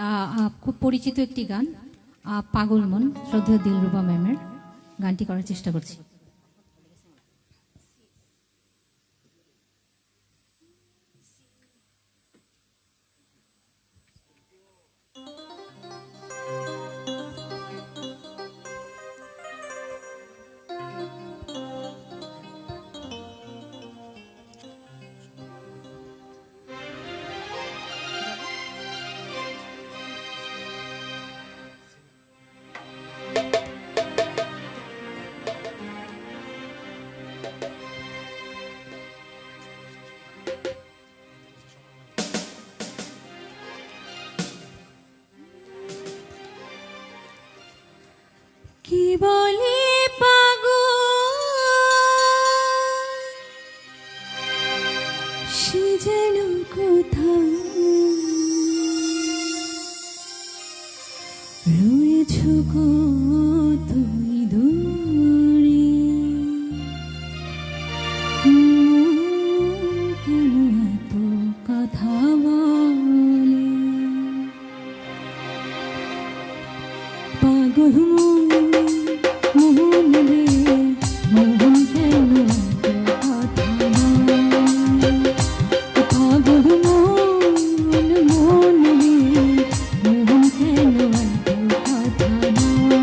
খুব পরিচিত একটি গান, পাগল মন, শ্রদ্ধেয় দিলরুবা ম্যামের। গানটি করার চেষ্টা করছি। কি বলে পাগল সে যেন কোথায় রয়েছ গো তুমি দূরে, কেন এত কথা বলে পাগল মোহন রে, মোহন কেন কথা বলে? পাগল মোহন মোহন রে, মোহন কেন কথা বলে?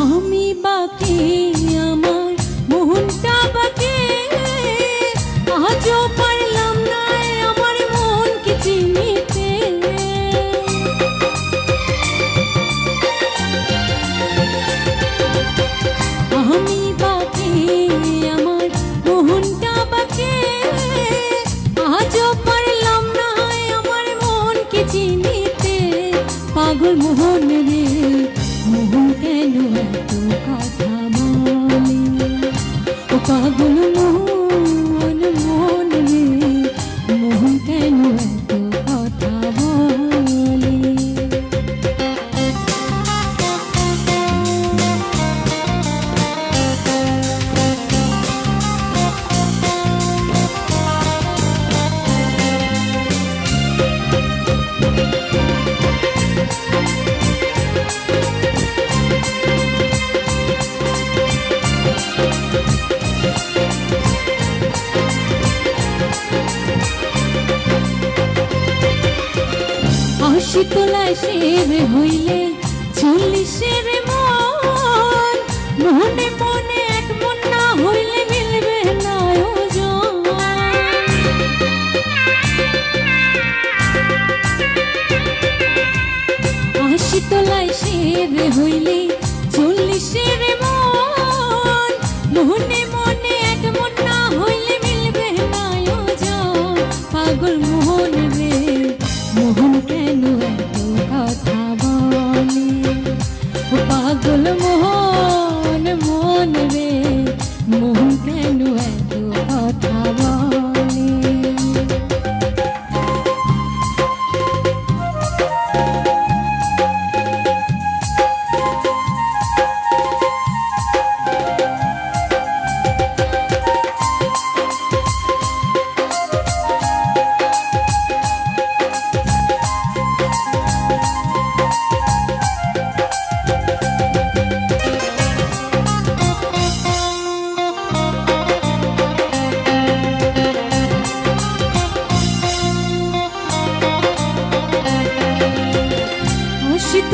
আমি বাকে আমার মোহনটা বাকে, আজও পারলাম না আমার মনকে চিনিতে। আমি বাকে আমার মোহনটা বাকে, আজও পারলাম না আমার মনকে চিনিতে। পাগল মোহন রে, মোহন কেন এত কথা বলে? ও পাগল মোহন মোহন রে, মোহন কেন এত কথা বলে? আশি তোলায় শের হইলে 40-এর মন, মনে মনে এক মন না হইলে মিলবে না ওজন। আশি তোলায় শের হইলে 40-এর মন, মনে মনে এক মন না হইলে মিলবে না ওজন। পাগল মোহন রে, মোহন কেন এত কথা বলে? ও পাগল মোহন মোহন রে, মোহন কেন এত কথা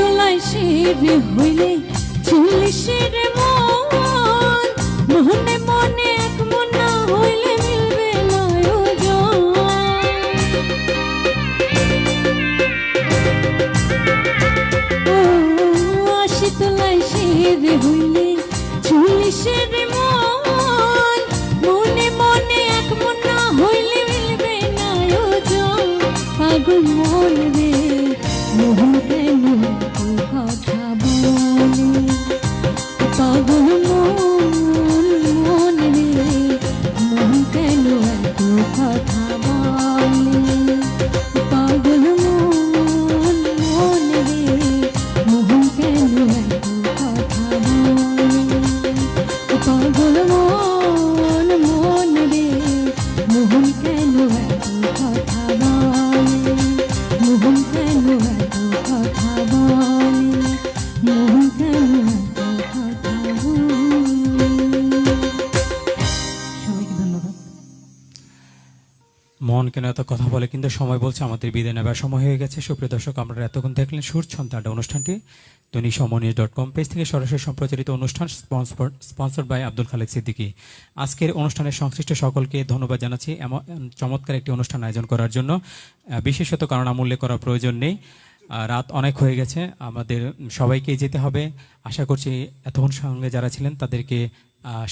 তোলায় শিরে হইলে চল্লিশের মন মনে মনে এক মন না হইলে মিলবে না ওজন ও আশি তোলায় শিরে হইলে চল্লিশের মন মনে মনে এক মন না হইলে মিলবে না ওজন পাগল মন রে মোহন কেন এত কথা বলে পাগল মন রে মোহন কেন এত কথা বলে পাগল মন রে মোহন কেন এত কথা বলে পাগল মন রে মোহন কেন এত কথা বলে মোহন কেন এত কথা বলে মোহন কেন এত কথা বলে সবাইকে ধন্যবাদ মন কেন এত কথা বলে, কিন্তু সময় বলছে আমাদের বিদায় নেবার সময় হয়ে গেছে। সুপ্রিয় দর্শক, আপনারা এতক্ষণ দেখলেন সুর ছন্দে আড্ডা অনুষ্ঠানটি দৈনিকসমনিউজ.com পেজ থেকে সরাসরি সম্প্রচারিত অনুষ্ঠান, স্পন্সর্ড বাই আব্দুল খালেক সিদ্দিকী। আজকের অনুষ্ঠানের সংশ্লিষ্ট সকলকে ধন্যবাদ জানাচ্ছি এমন চমৎকার একটি অনুষ্ঠান আয়োজন করার জন্য। বিশেষত কারণ উল্লেখ করার প্রয়োজন নেই, রাত অনেক হয়ে গেছে, আমাদের সবাইকে যেতে হবে। আশা করছি এতক্ষণ সঙ্গে যারা ছিলেন তাদেরকে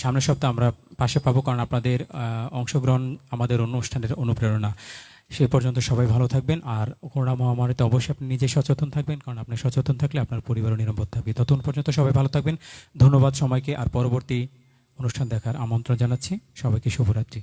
সামনের সপ্তাহে আমরা পাশে পাবো, কারণ আপনাদের অংশগ্রহণ আমাদের অনুষ্ঠানের অনুপ্রেরণা। সে পর্যন্ত সবাই ভালো থাকবেন, আর করোনা মহামারীতে অবশ্যই আপনি নিজে সচেতন থাকবেন, কারণ আপনি সচেতন থাকলে আপনার পরিবারও নিরাপদ থাকবে। ততক্ষণ পর্যন্ত সবাই ভালো থাকবেন। ধন্যবাদ সবাইকে, আর পরবর্তী অনুষ্ঠান দেখার আমন্ত্রণ জানাচ্ছি সবাইকে। শুভরাত্রি।